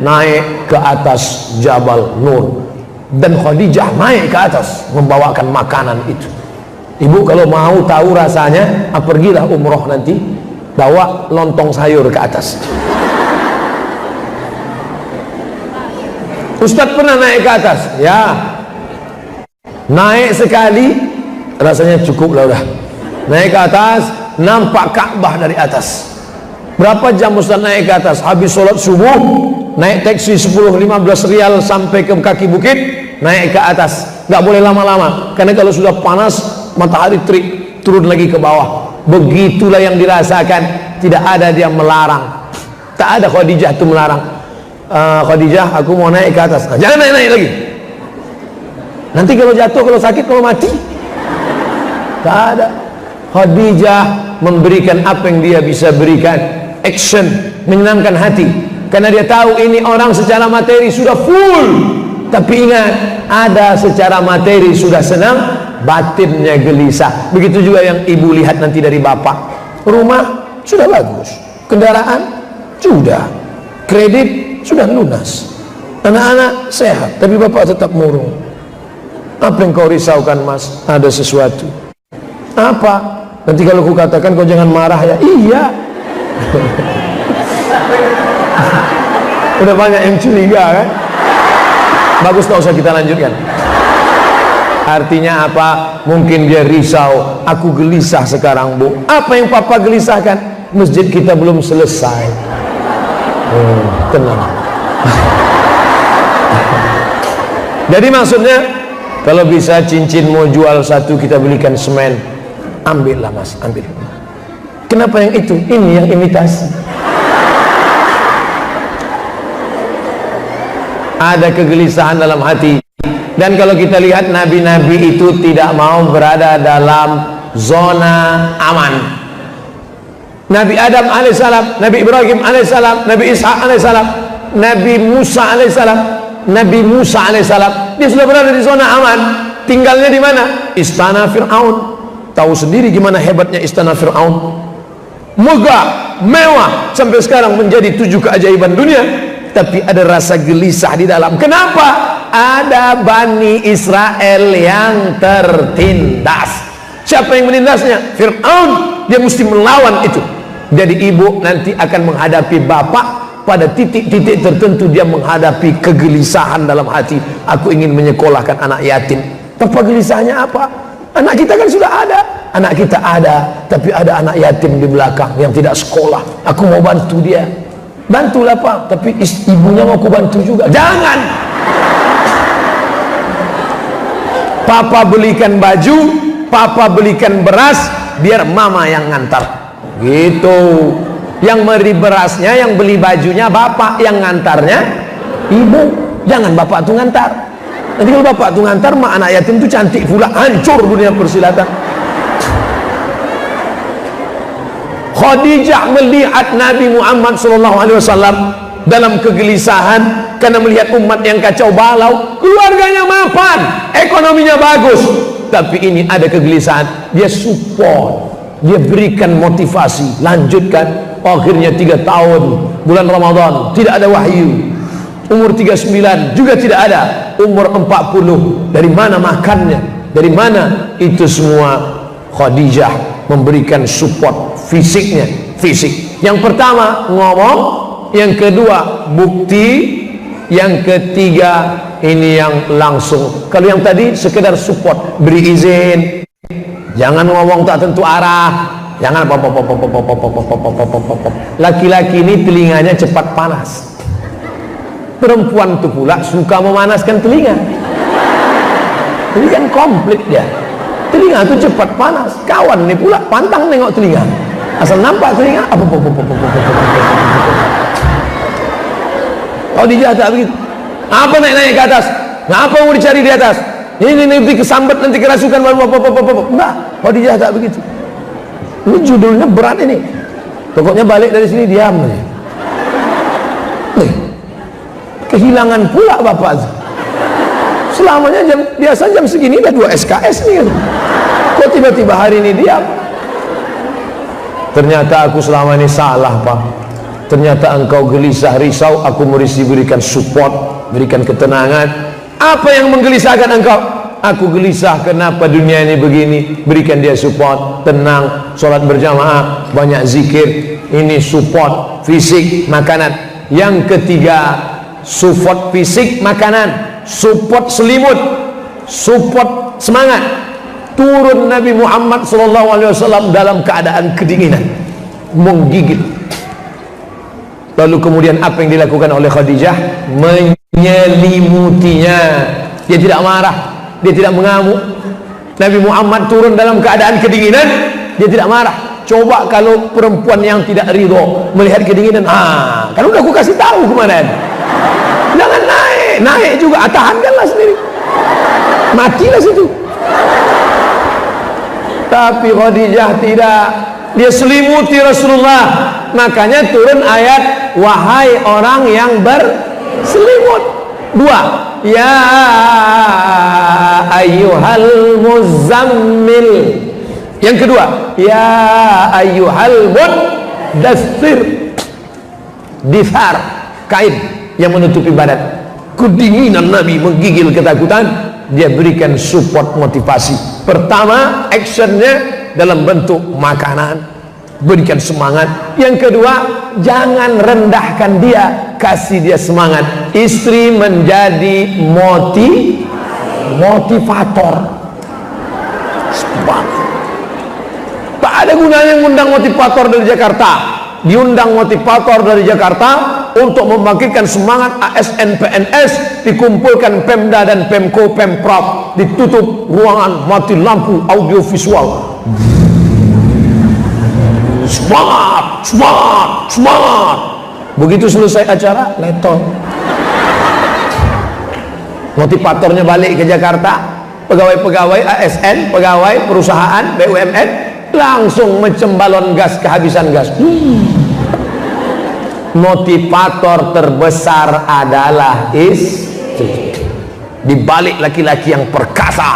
naik ke atas Jabal Nur. Dan Khadijah naik ke atas membawakan makanan itu. Ibu kalau mau tahu rasanya, pergilah umroh nanti, bawa lontong sayur ke atas. Ustadz pernah naik ke atas? Ya, naik sekali rasanya cukup lah udah. Naik ke atas, nampak Ka'bah dari atas. Berapa jam Ustadz naik ke atas? Habis sholat subuh, naik taksi 10-15 rial sampai ke kaki bukit, naik ke atas. Gak boleh lama-lama, karena kalau sudah panas matahari terik, turun lagi ke bawah. Begitulah yang dirasakan. Tidak ada dia melarang. Tak ada Khadijah itu melarang. Khadijah, aku mau naik ke atas. Nah, jangan naik-naik lagi. Nanti kalau jatuh, kalau sakit, kalau mati. Tak ada. Khadijah memberikan apa yang dia bisa berikan. Action, menyenangkan hati. Karena dia tahu ini orang secara materi sudah full. Tapi ingat, ada secara materi sudah senang, batinnya gelisah. Begitu juga yang ibu lihat nanti dari bapak. Rumah sudah bagus, kendaraan sudah, kredit sudah lunas, anak-anak sehat, tapi bapak tetap murung. Apa yang kau risaukan mas? Ada sesuatu. Apa? Nanti kalau ku katakan kau jangan marah ya. Iya. Udah banyak yang curiga kan? Bagus, tak usah kita lanjutkan. Artinya apa? Mungkin dia risau. Aku gelisah sekarang bu. Apa yang papa gelisahkan? Masjid kita belum selesai. Tenang. Jadi maksudnya, kalau bisa cincin mau jual satu, kita belikan semen. Ambillah mas, ambil. Kenapa yang itu? Ini yang imitasi. Ada kegelisahan dalam hati. Dan kalau kita lihat nabi-nabi itu tidak mau berada dalam zona aman. Nabi Adam alaihissalam, Nabi Ibrahim alaihissalam, Nabi Ishak alaihissalam, Nabi Musa alaihissalam, Nabi Musa alaihissalam, dia sudah berada di zona aman. Tinggalnya di mana? Istana Fir'aun. Tahu sendiri gimana hebatnya istana Fir'aun. Megah, mewah, sampai sekarang menjadi 7 keajaiban dunia. Tapi ada rasa gelisah di dalam. Kenapa? Ada Bani Israel yang tertindas. Siapa yang menindasnya? Fir'aun. Dia mesti melawan itu. Jadi ibu nanti akan menghadapi bapak pada titik-titik tertentu. Dia menghadapi kegelisahan dalam hati. Aku ingin menyekolahkan anak yatim. Tanpa gelisahnya apa? Anak kita kan sudah ada. Anak kita ada, tapi ada anak yatim di belakang yang tidak sekolah. Aku mau bantu dia. Bantulah pak, tapi ibunya mau aku bantu juga. Jangan. Papa belikan baju, papa belikan beras, biar mama yang ngantar. Gitu. Yang beli berasnya, yang beli bajunya bapak, yang ngantarnya ibu. Jangan bapak tuh ngantar. Nanti kalau bapak tuh ngantar, mak anak yatim tuh cantik pula, hancur dunia persilatan. Khadijah melihat Nabi Muhammad SAW dalam kegelisahan karena melihat umat yang kacau balau. Keluarganya mapan, ekonominya bagus, tapi ini ada kegelisahan. Dia support, dia berikan motivasi, lanjutkan. Akhirnya 3 tahun bulan Ramadan tidak ada wahyu. Umur 39 juga tidak ada. Umur 40 dari mana makannya? Dari mana itu semua? Khadijah memberikan support fisiknya, fisik. Yang pertama ngomong, yang kedua bukti, yang ketiga ini yang langsung. Kalau yang tadi sekedar support, beri izin, jangan ngomong tak tentu arah, jangan laki-laki ini telinganya cepat panas. Perempuan itu pula suka memanaskan telinga. Ini kan komplit dia. Telinga itu cepat panas. Kawan ini pula pantang nengok telinga. Asal nampak telinga, kalau dijatah begitu. Apa naik-naik ke atas? Ngapa mau dicari di atas? Ini nanti kesambat, nanti kerasukan. Enggak, kalau dijatah begitu. Ini judulnya berat ini. Pokoknya balik dari sini diam nih. Kehilangan pula bapak. Selamanya biasa jam segini udah 2 SKS nih. Kok tiba-tiba hari ini diam? Ternyata aku selama ini salah, Pak. Ternyata engkau gelisah, risau, aku mesti berikan support, berikan ketenangan. Apa yang menggelisahkan engkau? Aku gelisah kenapa dunia ini begini. Berikan dia support, tenang, sholat berjamaah, banyak zikir. Ini support fisik, makanan. Yang ketiga, support fisik, makanan. Support selimut, support semangat. Turun Nabi Muhammad SAW dalam keadaan kedinginan, menggigit. Lalu kemudian apa yang dilakukan oleh Khadijah? Menyelimutinya. Dia tidak marah, dia tidak mengamuk. Nabi Muhammad turun dalam keadaan kedinginan, dia tidak marah. Coba kalau perempuan yang tidak ridho melihat kedinginan, kan udah aku kasih tahu kemarin, jangan naik juga, tahankanlah sendiri, matilah situ. Tapi Khadijah tidak, dia selimuti Rasulullah. Makanya turun ayat, wahai orang yang berselimut. 2, ya ayyuhal muzammil. Yang kedua, ya ayyuhal muddaththir. Dithar, kain yang menutupi badan. Kedinginan Nabi menggigil ketakutan, dia berikan support motivasi. Pertama, actionnya dalam bentuk makanan, berikan semangat. Yang kedua, jangan rendahkan dia, kasih dia semangat. Istri menjadi motivator. Tak ada gunanya mengundang motivator dari Jakarta. Diundang motivator dari Jakarta untuk membangkitkan semangat ASN PNS, dikumpulkan Pemda dan Pemko Pemprov, ditutup ruangan, mati lampu audio visual. Semangat, semangat, semangat. Begitu selesai acara, letong. Motivatornya balik ke Jakarta, pegawai-pegawai ASN, pegawai perusahaan BUMN langsung macam balon gas kehabisan gas. Motivator terbesar adalah istri. Di balik laki-laki yang perkasa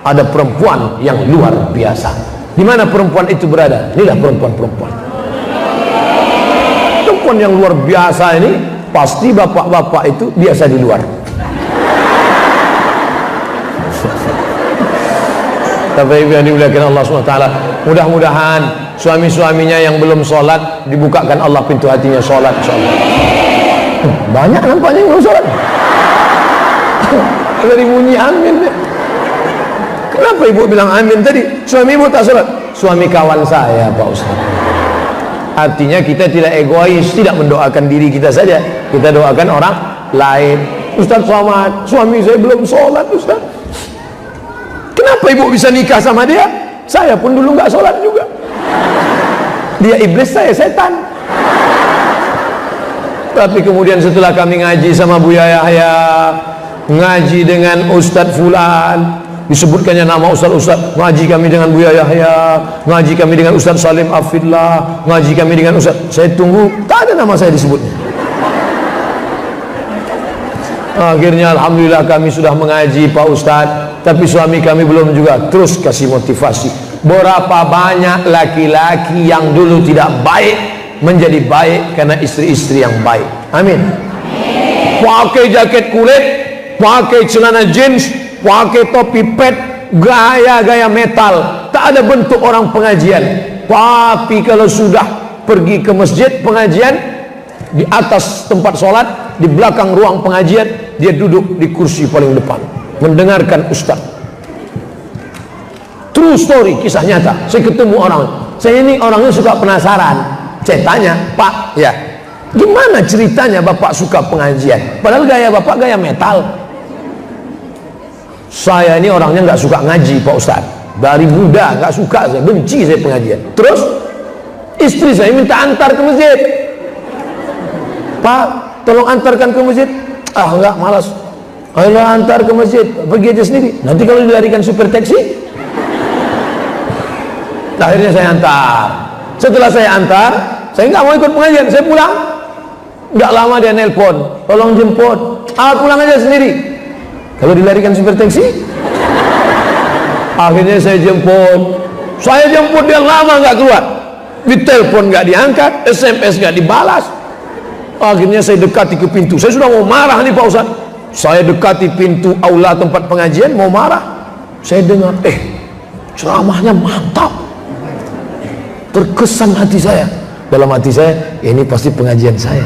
ada perempuan yang luar biasa. Di mana perempuan itu berada? Inilah perempuan-perempuan. Perempuan yang luar biasa ini pasti bapak-bapak itu biasa di luar. Tapi yang dimuliakan Allah SWT, mudah-mudahan suami-suaminya yang belum sholat dibukakan Allah pintu hatinya sholat, insyaallah. Banyak nampaknya yang belum sholat. Dari bunyi amin. Kenapa ibu bilang amin tadi? Suami ibu tak sholat. Suami kawan saya, Pak Ustaz. Artinya kita tidak egois, tidak mendoakan diri kita saja, kita doakan orang lain. Ustaz selamat, suami saya belum sholat Ustaz. Kenapa ibu bisa nikah sama dia? Saya pun dulu nggak sholat juga. Dia iblis, saya setan. Tapi kemudian setelah kami ngaji sama Buya Yahya, ngaji dengan Ustadz Fulan, disebutkannya nama Ustadz, ngaji kami dengan Buya Yahya, ngaji kami dengan Ustadz Salim Afidlah, ngaji kami dengan Ustadz, saya tunggu, tak ada nama saya disebutnya. Akhirnya alhamdulillah kami sudah mengaji Pak Ustadz, tapi suami kami belum juga. Terus kasih motivasi. Berapa banyak laki-laki yang dulu tidak baik menjadi baik karena istri-istri yang baik. Amin. Pakai jaket kulit, pakai celana jeans, pakai topi pet, gaya-gaya metal, tak ada bentuk orang pengajian. Tapi kalau sudah pergi ke masjid pengajian, di atas tempat sholat, di belakang ruang pengajian, dia duduk di kursi paling depan mendengarkan ustaz. True story, kisah nyata. Saya ketemu orang, saya ini orangnya suka penasaran. Saya tanya, Pak, ya, gimana ceritanya Bapak suka pengajian? Padahal gaya Bapak gaya metal. Saya ini orangnya nggak suka ngaji, Pak Ustaz. Dari muda nggak suka, saya benci saya pengajian. Terus istri saya minta antar ke masjid. Pak, tolong antarkan ke masjid. Ah, enggak, malas. Ayolah antar ke masjid, pergi aja sendiri. Nanti kalau dilarikan super taksi. Akhirnya saya antar. Setelah saya antar, saya nggak mau ikut pengajian, saya pulang. Nggak lama dia nelpon, tolong jemput. Ah, pulang aja sendiri. Kalau dilarikan super taksi. Akhirnya saya jemput. Saya jemput, dia lama nggak keluar. Ditelepon nggak diangkat, SMS nggak dibalas. Akhirnya saya dekati ke pintu. Saya sudah mau marah nih Pak Ustaz. Saya dekati pintu aula tempat pengajian, mau marah. Saya dengar, ceramahnya mantap. Terkesan hati saya. Dalam hati saya, ini pasti pengajian saya.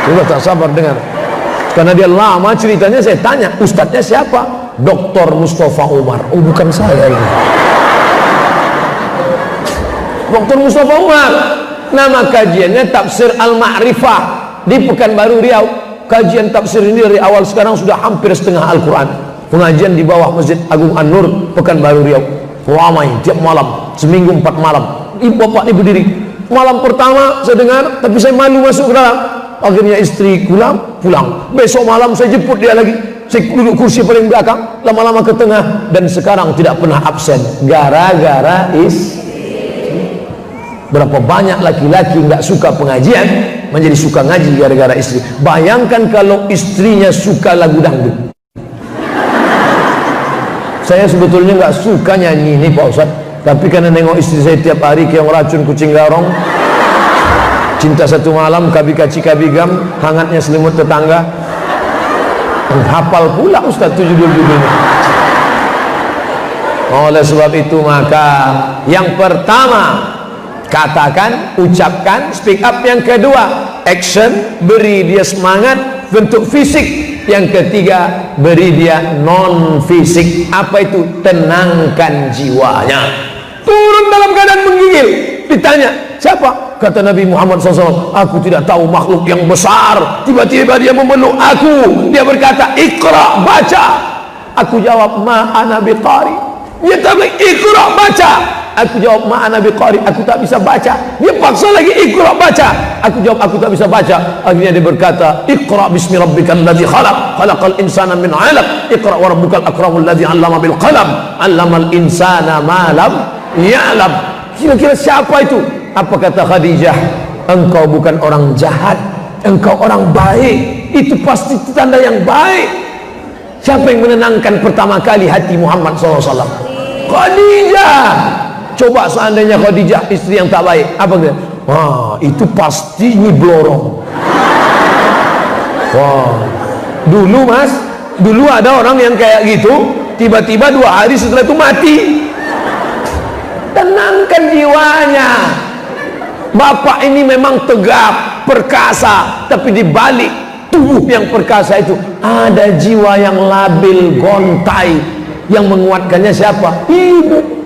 Coba tak sabar dengar. Karena dia lama ceritanya, saya tanya, ustadznya siapa? Dr. Mustafa Umar. Oh, bukan saya ini. Dr. Mustafa Umar. Nama kajiannya Tafsir Al-Ma'rifah di Pekanbaru Riau. Kajian tafsir ini dari awal sekarang sudah hampir setengah Al-Quran. Pengajian di bawah Masjid Agung An-Nur, Pekanbaru Riau. Ramai tiap malam, seminggu 4 malam. Ibu bapak ini berdiri. Malam pertama saya dengar, tapi saya malu masuk ke dalam. Akhirnya istri pulang. Besok malam saya jemput dia lagi. Saya duduk kursi paling belakang, lama-lama ke tengah, dan sekarang tidak pernah absen. Gara-gara berapa banyak laki-laki nggak suka pengajian menjadi suka ngaji gara-gara istri. Bayangkan kalau istrinya suka lagu dangdut. Saya sebetulnya nggak suka nyanyi ini Pak Ustaz, tapi karena nengok istri saya tiap hari kayak racun kucing garong, cinta satu malam, kabi-kaci kabigam, hangatnya selimut tetangga, hafal pula Ustaz tuh judul-judulnya. Oleh sebab itu maka yang pertama katakan, ucapkan, speak up. Yang kedua, action, beri dia semangat, bentuk fisik. Yang ketiga, beri dia non fisik. Apa itu? Tenangkan jiwanya. Turun dalam keadaan menggigil. Ditanya, siapa? Kata Nabi Muhammad SAW, aku tidak tahu makhluk yang besar. Tiba-tiba dia memeluk aku. Dia berkata, Iqra, baca. Aku jawab, ma ana biqari. Dia tahu, Iqra, baca. Aku jawab, ma'ana biqari, aku tak bisa baca. Dia paksa lagi, Iqra, baca. Aku jawab, aku tak bisa baca. Akhirnya dia berkata, Iqra bismi rabbikal ladzi khalaq, khalaqal insana min 'alaq, Iqra wa rabbukal akramul ladzi 'allama bil qalam, 'allamal insana ma lam ya'lam. Kira-kira siapa itu? Apa kata Khadijah? Engkau bukan orang jahat, engkau orang baik. Itu pasti tanda yang baik. Siapa yang menenangkan pertama kali hati Muhammad SAW? Khadijah. Coba seandainya Khadijah istri yang tak baik, apa dia? Wah, itu pasti nyiblorong. Wah, dulu mas, dulu ada orang yang kayak gitu, tiba-tiba 2 hari setelah itu mati. Tenangkan jiwanya. Bapak ini memang tegap, perkasa, tapi di balik tubuh yang perkasa itu ada jiwa yang labil, gontai. Yang menguatkannya siapa? Ibu.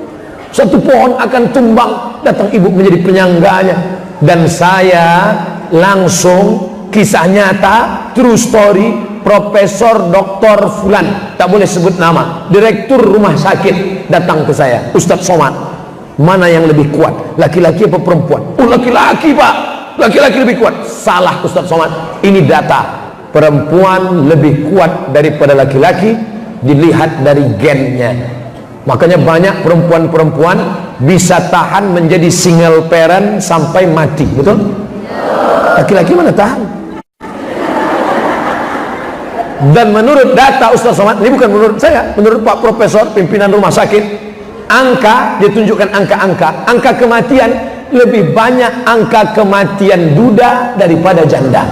Satu pohon akan tumbang, datang ibu menjadi penyangganya. Dan saya langsung, kisah nyata, true story, Profesor Dr. Fulan, tak boleh sebut nama, direktur rumah sakit, datang ke saya, Ustadz Somad, mana yang lebih kuat, laki-laki apa perempuan? Oh, laki-laki Pak, laki-laki lebih kuat. Salah Ustadz Somad, ini data, perempuan lebih kuat daripada laki-laki dilihat dari gennya. Makanya banyak perempuan-perempuan bisa tahan menjadi single parent sampai mati, betul? Laki-laki mana tahan? Dan menurut data Ustaz Somad, ini bukan menurut saya, menurut Pak Profesor pimpinan rumah sakit, angka, dia tunjukkan angka kematian, lebih banyak angka kematian duda daripada janda.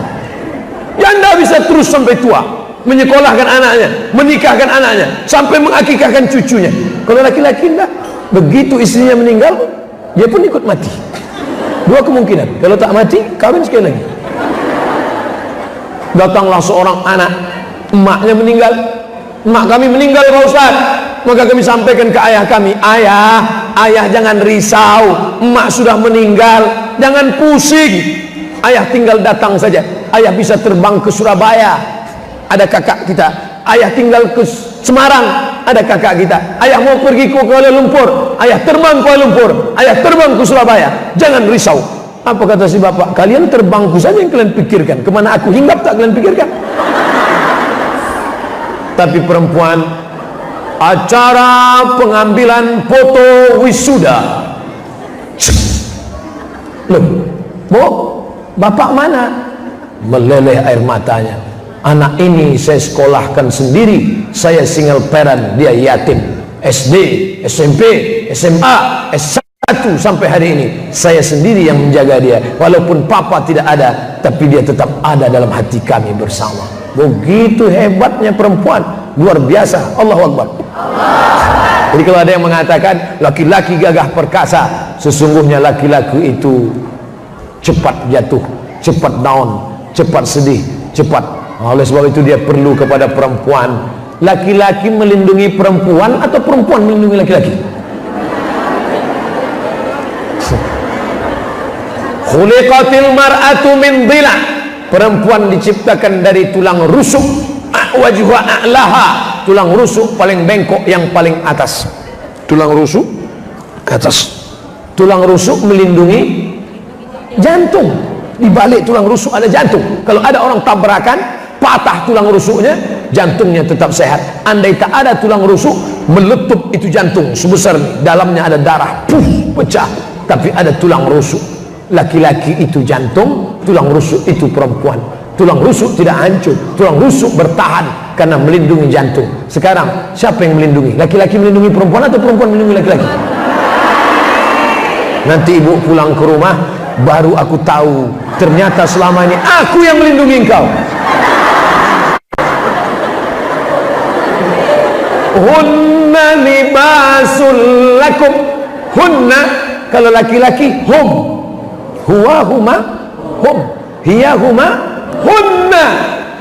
Janda bisa terus sampai tua, menyekolahkan anaknya, menikahkan anaknya, sampai mengakikahkan cucunya. Kalau laki-laki enggak, begitu istrinya meninggal, dia pun ikut mati. Dua kemungkinan, kalau tak mati, kawin sekali lagi. Datanglah seorang anak, emaknya meninggal. Emak kami meninggal Pak Ustaz. Maka kami sampaikan ke ayah kami, ayah jangan risau, emak sudah meninggal, jangan pusing, ayah tinggal datang saja. Ayah bisa terbang ke Surabaya, ada kakak kita. Ayah tinggal ke Semarang, ada kakak kita. Ayah mau pergi ke Kuala Lumpur, ayah terbang ke Kuala Lumpur, ayah terbang ke Surabaya, jangan risau. Apa kata si bapak? Kalian terbangku saja yang kalian pikirkan, kemana aku hinggap tak kalian pikirkan. Tapi perempuan, acara pengambilan foto wisuda. Loh, Bu, bapak mana? Meleleh air matanya. Anak ini saya sekolahkan sendiri, saya single parent, dia yatim. SD, SMP, SMA, S1 sampai hari ini saya sendiri yang menjaga dia. Walaupun papa tidak ada, tapi dia tetap ada dalam hati kami bersama. Begitu hebatnya perempuan, luar biasa. Allahu Akbar. Jadi kalau ada yang mengatakan laki-laki gagah perkasa, sesungguhnya laki-laki itu cepat jatuh, cepat down, cepat sedih, cepat. Oleh sebab itu dia perlu kepada perempuan. Laki-laki melindungi perempuan atau perempuan melindungi laki-laki? Khuliqatil mar'atu min dhila. Perempuan diciptakan dari tulang rusuk, wajhuha a'laha, tulang rusuk paling bengkok yang paling atas. Tulang rusuk atas. Tulang rusuk melindungi jantung. Di balik tulang rusuk ada jantung. Kalau ada orang tabrakan, patah tulang rusuknya, jantungnya tetap sehat. Andai tak ada tulang rusuk, meletup itu jantung sebesar dalamnya ada darah, pecah. Tapi ada tulang rusuk. Laki-laki itu jantung, tulang rusuk itu perempuan. Tulang rusuk tidak hancur, tulang rusuk bertahan karena melindungi jantung. Sekarang siapa yang melindungi? Laki-laki melindungi perempuan atau perempuan melindungi laki-laki? Nanti ibu pulang ke rumah, baru aku tahu ternyata selama ini aku yang melindungi engkau. Hunna libasul lakum. Hunna kalau laki-laki, hum, huwa huma, hum, hiya huma, hunna.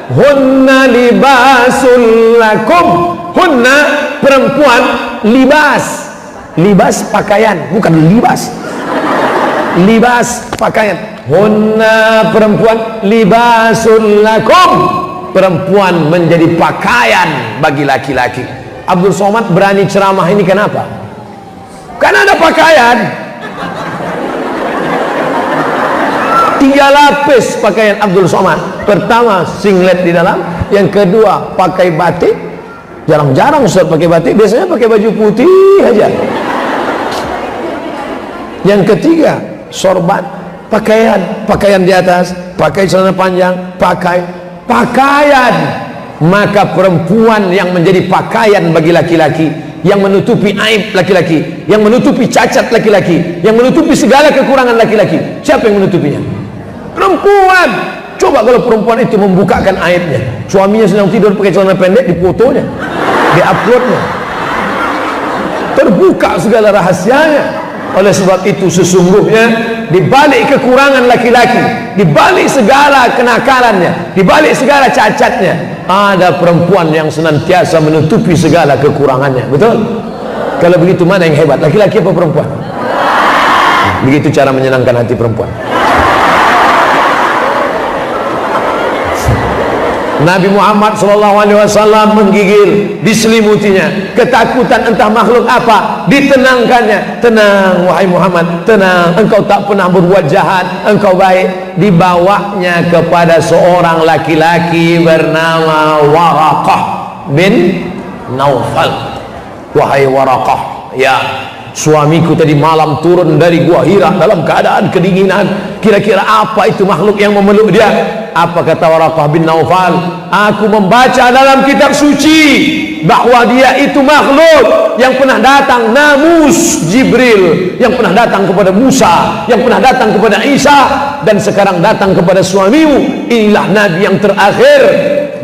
Hunna libasul lakum. Hunna perempuan, libas. Libas pakaian, bukan libas. Libas pakaian. Hunna perempuan, libasul lakum. Perempuan menjadi pakaian bagi laki-laki. Abdul Somad berani ceramah ini kenapa? Karena ada pakaian. 3 lapis pakaian Abdul Somad. Pertama singlet di dalam, yang kedua pakai batik. Jarang-jarang Ustaz pakai batik, biasanya pakai baju putih aja. Yang ketiga sorban, pakaian di atas, pakai celana panjang, pakai pakaian. Maka perempuan yang menjadi pakaian bagi laki-laki, yang menutupi aib laki-laki, yang menutupi cacat laki-laki, yang menutupi segala kekurangan laki-laki. Siapa yang menutupinya? Perempuan. Coba kalau perempuan itu membukakan aibnya, suaminya sedang tidur pakai celana pendek, difotonya, diuploadnya, terbuka segala rahasianya. Oleh sebab itu sesungguhnya di balik kekurangan laki-laki, di balik segala kenakalannya, di balik segala cacatnya, ada perempuan yang senantiasa menutupi segala kekurangannya. Betul? Kalau begitu mana yang hebat, laki-laki apa perempuan? Begitu cara menyenangkan hati perempuan. Nabi Muhammad SAW menggigil, diselimutinya ketakutan entah makhluk apa, ditenangkannya. Tenang wahai Muhammad, tenang, engkau tak pernah berbuat jahat, engkau baik. Dibawanya kepada seorang laki-laki bernama Waraqah bin Naufal. Wahai Waraqah, ya, suamiku tadi malam turun dari Gua Hira dalam keadaan kedinginan. Kira-kira apa itu makhluk yang memeluk dia? Apa kata Waraqah bin Naufal? Aku membaca dalam kitab suci bahwa dia itu makhluk yang pernah datang, namus Jibril, yang pernah datang kepada Musa, yang pernah datang kepada Isa, dan sekarang datang kepada suamimu. Inilah Nabi yang terakhir.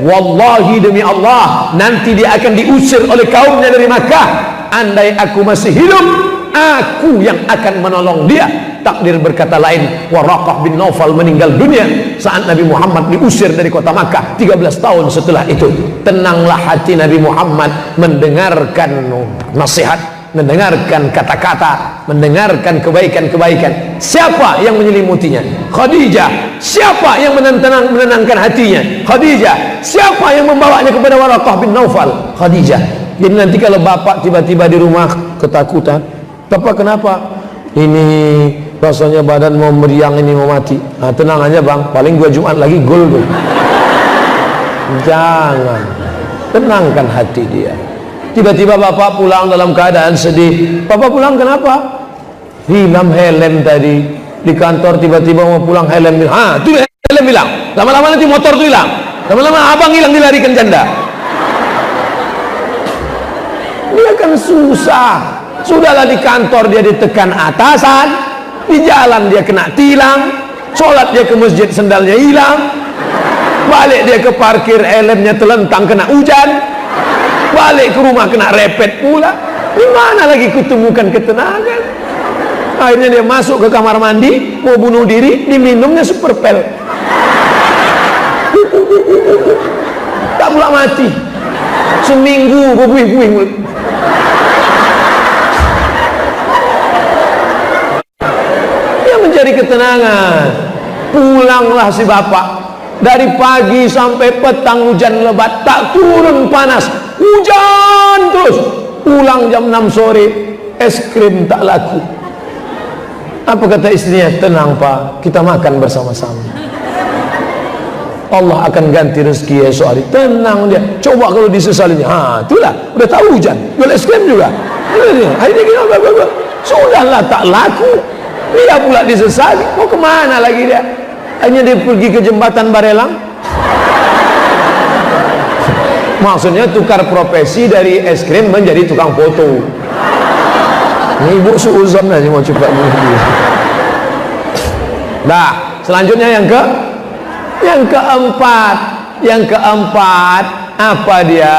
wallahi demi Allah, nanti dia akan diusir oleh kaumnya dari Makkah. Andai aku masih hidup, aku yang akan menolong dia. Takdir berkata lain, Waraqah bin Naufal meninggal dunia saat Nabi Muhammad diusir dari kota Makkah 13 tahun setelah itu. Tenanglah hati Nabi Muhammad mendengarkan nasihat, mendengarkan kata-kata, mendengarkan kebaikan-kebaikan. Siapa yang menyelimutinya? Khadijah. Siapa yang menenangkan hatinya? Khadijah. Siapa yang membawanya kepada Waraqah bin Naufal? Khadijah. Jadi nanti kalau bapak tiba-tiba di rumah ketakutan, bapak kenapa? Ini rasanya badan mau meriang, ini mau mati. Nah, tenang aja bang, paling 2 Jumat lagi gol tuh. Jangan, tenangkan hati dia. Tiba-tiba bapak pulang dalam keadaan sedih. Bapak pulang kenapa? Hilang helm tadi di kantor, tiba-tiba mau pulang helm hilang. Tuh helm hilang. Lama-lama nanti motor tuh hilang. Lama-lama abang hilang, dilarikan janda. Dia kan susah. Sudahlah di kantor dia ditekan atasan, di jalan dia kena tilang, sholat dia ke masjid sendalnya hilang, balik dia ke parkir helmnya telentang kena hujan, balik ke rumah kena repet pula. Di mana lagi kutemukan ketenangan? Akhirnya dia masuk ke kamar mandi, mau bunuh diri, diminumnya Superpel. Tak pula mati. Seminggu buih-buih. Dia mencari ketenangan. Pulanglah si bapak. Dari pagi sampai petang hujan lebat, tak turun panas. Hujan terus. Pulang jam 6 sore, es krim tak laku. Apa kata istrinya? Tenang pak, kita makan bersama-sama. Allah akan ganti rezeki esok hari. Tenang dia. Coba kalau disesalinya, itulah udah tahu hujan, jual es krim juga. Hari ini kenapa? Sudahlah tak laku. Dia pula disesali. Mau kemana lagi dia? Hanya dia pergi ke jembatan Barelang. Maksudnya tukar profesi dari es krim menjadi tukang foto. Ini ibu suuzon aja mau coba bunuh diri. Nah, selanjutnya yang keempat, apa dia?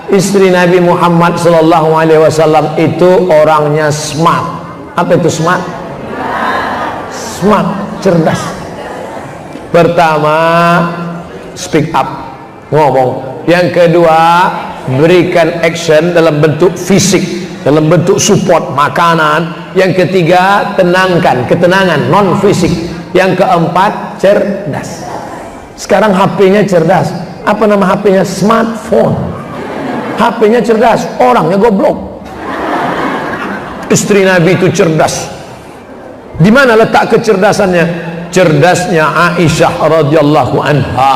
Istri Nabi Muhammad sallallahu alaihi wasallam itu orangnya smart. Apa itu smart? Smart, cerdas. Pertama, speak up, ngomong. Yang kedua, berikan action dalam bentuk fisik, dalam bentuk support makanan. Yang ketiga, tenangkan, ketenangan non fisik. Yang keempat, cerdas. Sekarang HP-nya cerdas. Apa nama HP-nya? Smartphone. HP-nya cerdas, orangnya goblok. Istri Nabi itu cerdas. Di mana letak kecerdasannya? Cerdasnya Aisyah radhiyallahu anha.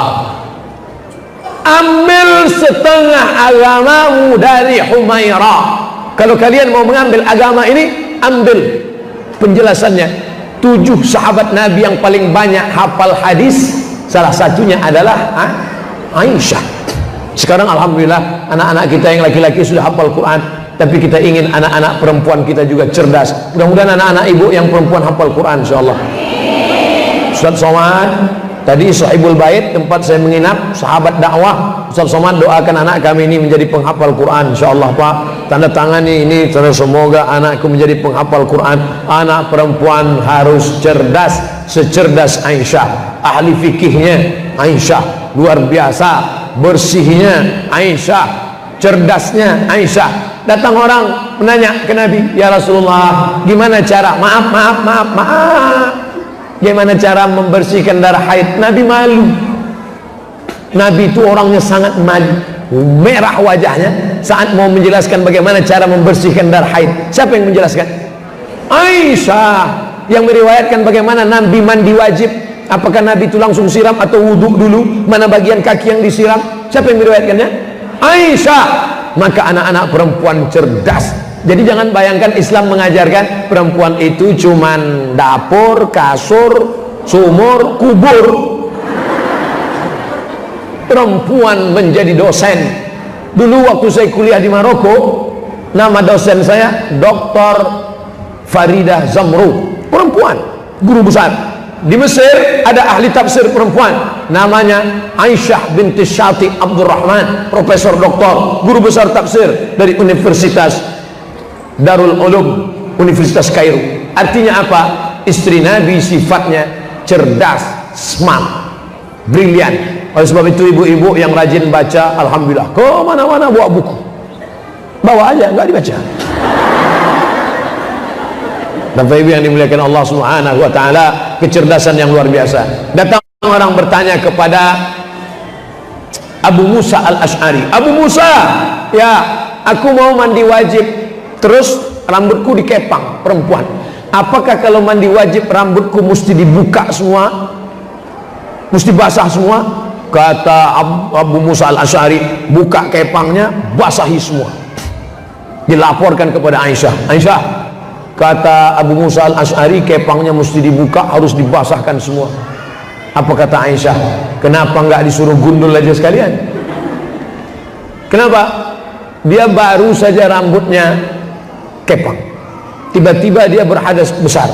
Ambil setengah agamamu dari Humairah. Kalau kalian mau mengambil agama ini, ambil penjelasannya. 7 sahabat Nabi yang paling banyak hafal hadis, salah satunya adalah Aisyah. Sekarang alhamdulillah anak-anak kita yang laki-laki sudah hafal Quran, tapi kita ingin anak-anak perempuan kita juga cerdas. Mudah-mudahan anak-anak ibu yang perempuan hafal Quran insyaallah. Ustaz Somad tadi Sahibul Bait tempat saya menginap, sahabat dakwah. Ustaz Somad doakan anak kami ini menjadi penghafal Quran insyaallah Pak. Tanda tangan ini semoga anakku menjadi penghafal Quran. Anak perempuan harus cerdas secerdas Aisyah. Ahli fikihnya Aisyah luar biasa, bersihnya Aisyah, cerdasnya Aisyah. Datang orang menanya ke Nabi, ya Rasulullah, gimana cara maaf gimana cara membersihkan darah haid? Nabi malu. Nabi itu orangnya sangat malu, merah wajahnya saat mau menjelaskan bagaimana cara membersihkan darah haid. Siapa yang menjelaskan? Aisyah yang meriwayatkan bagaimana Nabi mandi wajib. Apakah Nabi itu langsung siram atau wudhu dulu? Mana bagian kaki yang disiram? Siapa yang meriwayatkannya? Aisyah. Maka anak-anak perempuan cerdas. Jadi jangan bayangkan Islam mengajarkan perempuan itu cuman dapur, kasur, sumur, kubur. Perempuan menjadi dosen. Dulu waktu saya kuliah di Maroko, nama dosen saya Dr. Faridah Zamrou, perempuan, guru besar. Di Mesir ada ahli tafsir perempuan namanya Aisyah binti Syati Abdurrahman, profesor doktor, guru besar tafsir dari Universitas Darul Ulum, Universitas Kairo. Artinya apa? Istri Nabi sifatnya cerdas, smart, brilian. Oleh sebab itu ibu-ibu yang rajin baca, alhamdulillah, ke mana-mana bawa buku, bawa aja, nggak dibaca. Bapak Ibu yang dimuliakan Allah Subhanahu wa taala, kecerdasan yang luar biasa. Datang orang bertanya kepada Abu Musa Al-Asy'ari, Abu Musa, ya, aku mau mandi wajib, terus rambutku dikepang, perempuan. Apakah kalau mandi wajib rambutku mesti dibuka semua? Mesti basah semua? Kata Abu Musa Al-Asy'ari, buka kepangnya, basahi semua. Dilaporkan kepada Aisyah. Aisyah, kata Abu Musa Al-Asy'ari, kepangnya mesti dibuka, harus dibasahkan semua. Apa kata Aisyah? Kenapa nggak disuruh gundul aja sekalian? Kenapa? Dia baru saja rambutnya kepang, tiba-tiba dia berhadas besar.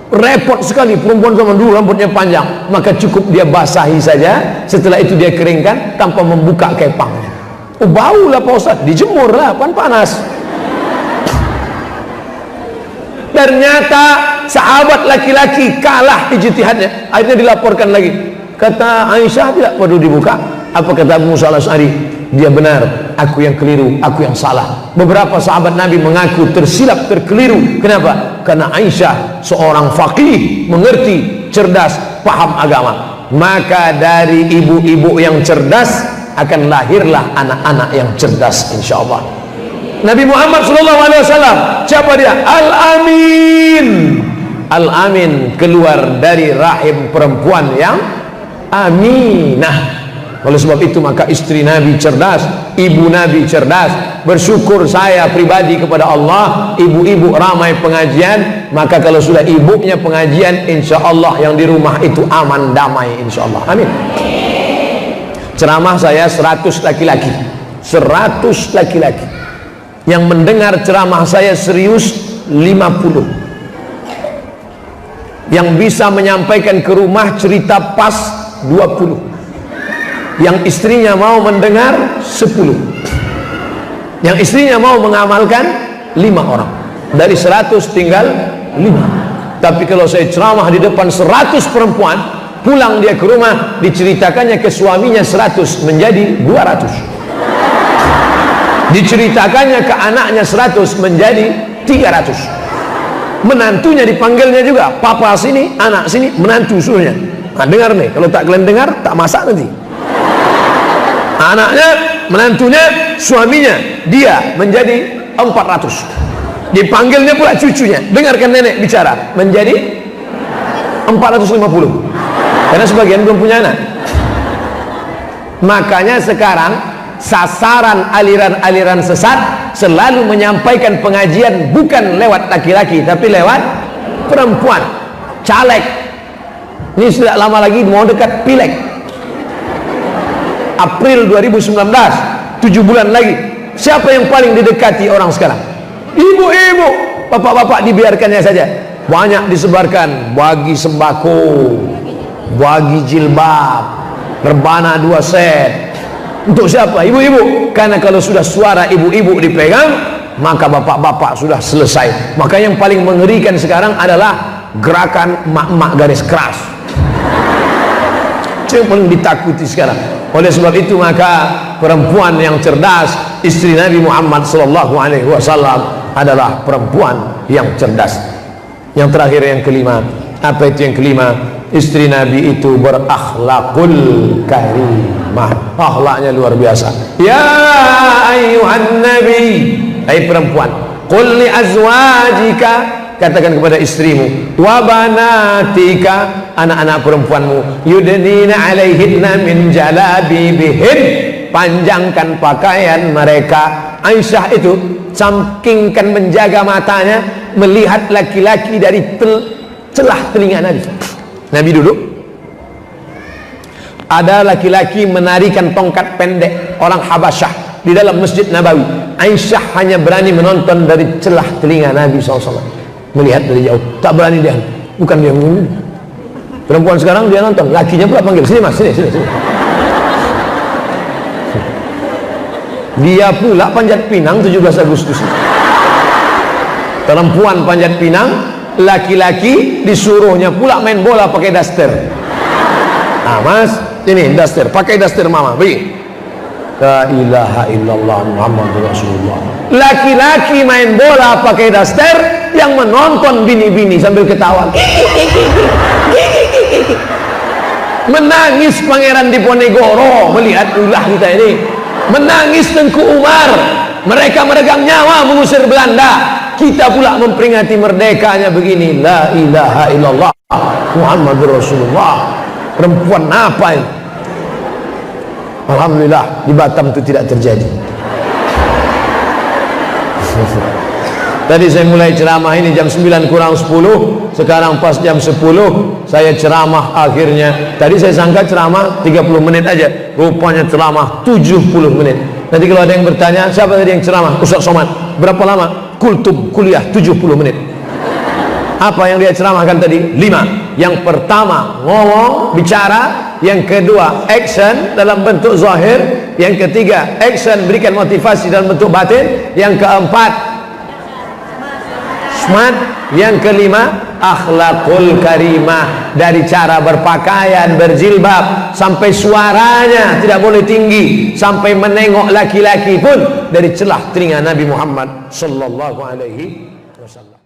Repot sekali, perempuan zaman dulu rambutnya panjang, maka cukup dia basahi saja, setelah itu dia keringkan tanpa membuka kepangnya. Oh, bau lah Pak Ustaz, dijemur lah, panas. Ternyata sahabat laki-laki kalah ijtihadnya, akhirnya dilaporkan lagi. Kata Aisyah, tidak perlu dibuka. Apa kata Abu Musa Al-Asy'ari? Dia benar, aku yang keliru, aku yang salah. Beberapa sahabat Nabi mengaku tersilap, terkeliru. Kenapa? Karena Aisyah seorang faqih, mengerti, cerdas, paham agama. Maka dari ibu-ibu yang cerdas akan lahirlah anak-anak yang cerdas, insyaallah. Nabi Muhammad SAW, siapa dia? Al-Amin. Al-Amin, keluar dari rahim perempuan yang aminah. Oleh sebab itu maka istri Nabi cerdas, ibu Nabi cerdas. Bersyukur saya pribadi kepada Allah, ibu-ibu ramai pengajian. Maka kalau sudah ibunya pengajian, insya Allah yang di rumah itu aman, damai, insya Allah. Amin. Ceramah saya 100 laki-laki, 100 laki-laki. Yang mendengar ceramah saya serius 50. Yang bisa menyampaikan ke rumah cerita pas 20. Yang istrinya mau mendengar 10. Yang istrinya mau mengamalkan 5 orang. Dari 100 tinggal 5. Tapi kalau saya ceramah di depan 100 perempuan, pulang dia ke rumah, diceritakannya ke suaminya 100 menjadi 200. Diceritakannya ke anaknya 100 menjadi 300. Menantunya dipanggilnya juga, papa sini, anak sini, menantu suruhnya. Nah, dengar nih, kalau tak kalian dengar, tak masak nanti. Anaknya, menantunya, suaminya, dia menjadi 400. Dipanggilnya pula cucunya, dengarkan nenek bicara, menjadi 450. Karena sebagian belum punya anak. Makanya sekarang sasaran aliran-aliran sesat selalu menyampaikan pengajian bukan lewat laki-laki tapi lewat perempuan. Caleg, ini sudah lama lagi mau dekat pileg, April 2019, 7 bulan lagi. Siapa yang paling didekati orang sekarang? Ibu-ibu. Bapak-bapak dibiarkannya saja. Banyak disebarkan, bagi sembako, bagi jilbab, rebana 2 set. Untuk siapa? Ibu-ibu. Karena kalau sudah suara ibu-ibu dipegang, maka bapak-bapak sudah selesai. Maka yang paling mengerikan sekarang adalah gerakan mak-mak garis keras. Itu yang paling ditakuti sekarang. Oleh sebab itu maka perempuan yang cerdas, istri Nabi Muhammad SAW adalah perempuan yang cerdas. Yang terakhir, yang kelima. Apa itu yang kelima? Istri Nabi itu berakhlakul karimah, akhlaknya luar biasa. Ya ayyuhan nabi, hai perempuan, qul li azwajika, katakan kepada istrimu, wa banatika, anak-anak perempuanmu, yudnina alaihinna min jalabibihin, panjangkan pakaian mereka. Aisyah itu sampingkan menjaga matanya melihat laki-laki dari celah telinga Nabi. Nabi duduk, ada laki-laki menarikan tongkat pendek, orang Habasyah, di dalam Masjid Nabawi. Aisyah hanya berani menonton dari celah telinga Nabi SAW, melihat dari jauh, tak berani dia, bukan dia Perempuan sekarang dia nonton, lakinya pula panggil, sini mas, sini. Dia pula panjat pinang 17 Agustus. Perempuan panjat pinang, laki-laki disuruhnya pula main bola pakai daster. Nah mas, ini daster, pakai daster mama, pergi. La ilaha illallah Muhammadur Rasulullah. Laki-laki main bola pakai daster, yang menonton bini-bini sambil ketawa. Menangis Pangeran Diponegoro melihat ulah kita ini. Menangis Tengku Umar, mereka meregang nyawa mengusir Belanda. Kita pula memperingati merdekanya begini. La ilaha illallah Muhammadur Rasulullah. Perempuan apa ini? Alhamdulillah di Batam itu tidak terjadi. Tadi saya mulai ceramah ini jam 9 kurang 10. Sekarang pas jam 10 saya ceramah akhirnya. Tadi saya sangka ceramah 30 menit aja, rupanya ceramah 70 menit. Nanti kalau ada yang bertanya, siapa tadi yang ceramah? Ustaz Somad. Berapa lama? Kultum kuliah 70 menit. Apa yang dia ceramahkan tadi? 5. Yang pertama ngomong, bicara. Yang kedua action dalam bentuk zahir. Yang ketiga action berikan motivasi dalam bentuk batin. Yang keempat smart. Yang kelima akhlakul karimah, dari cara berpakaian, berjilbab, sampai suaranya tidak boleh tinggi, sampai menengok laki-laki pun dari celah telinga Nabi Muhammad sallallahu alaihi wasallam.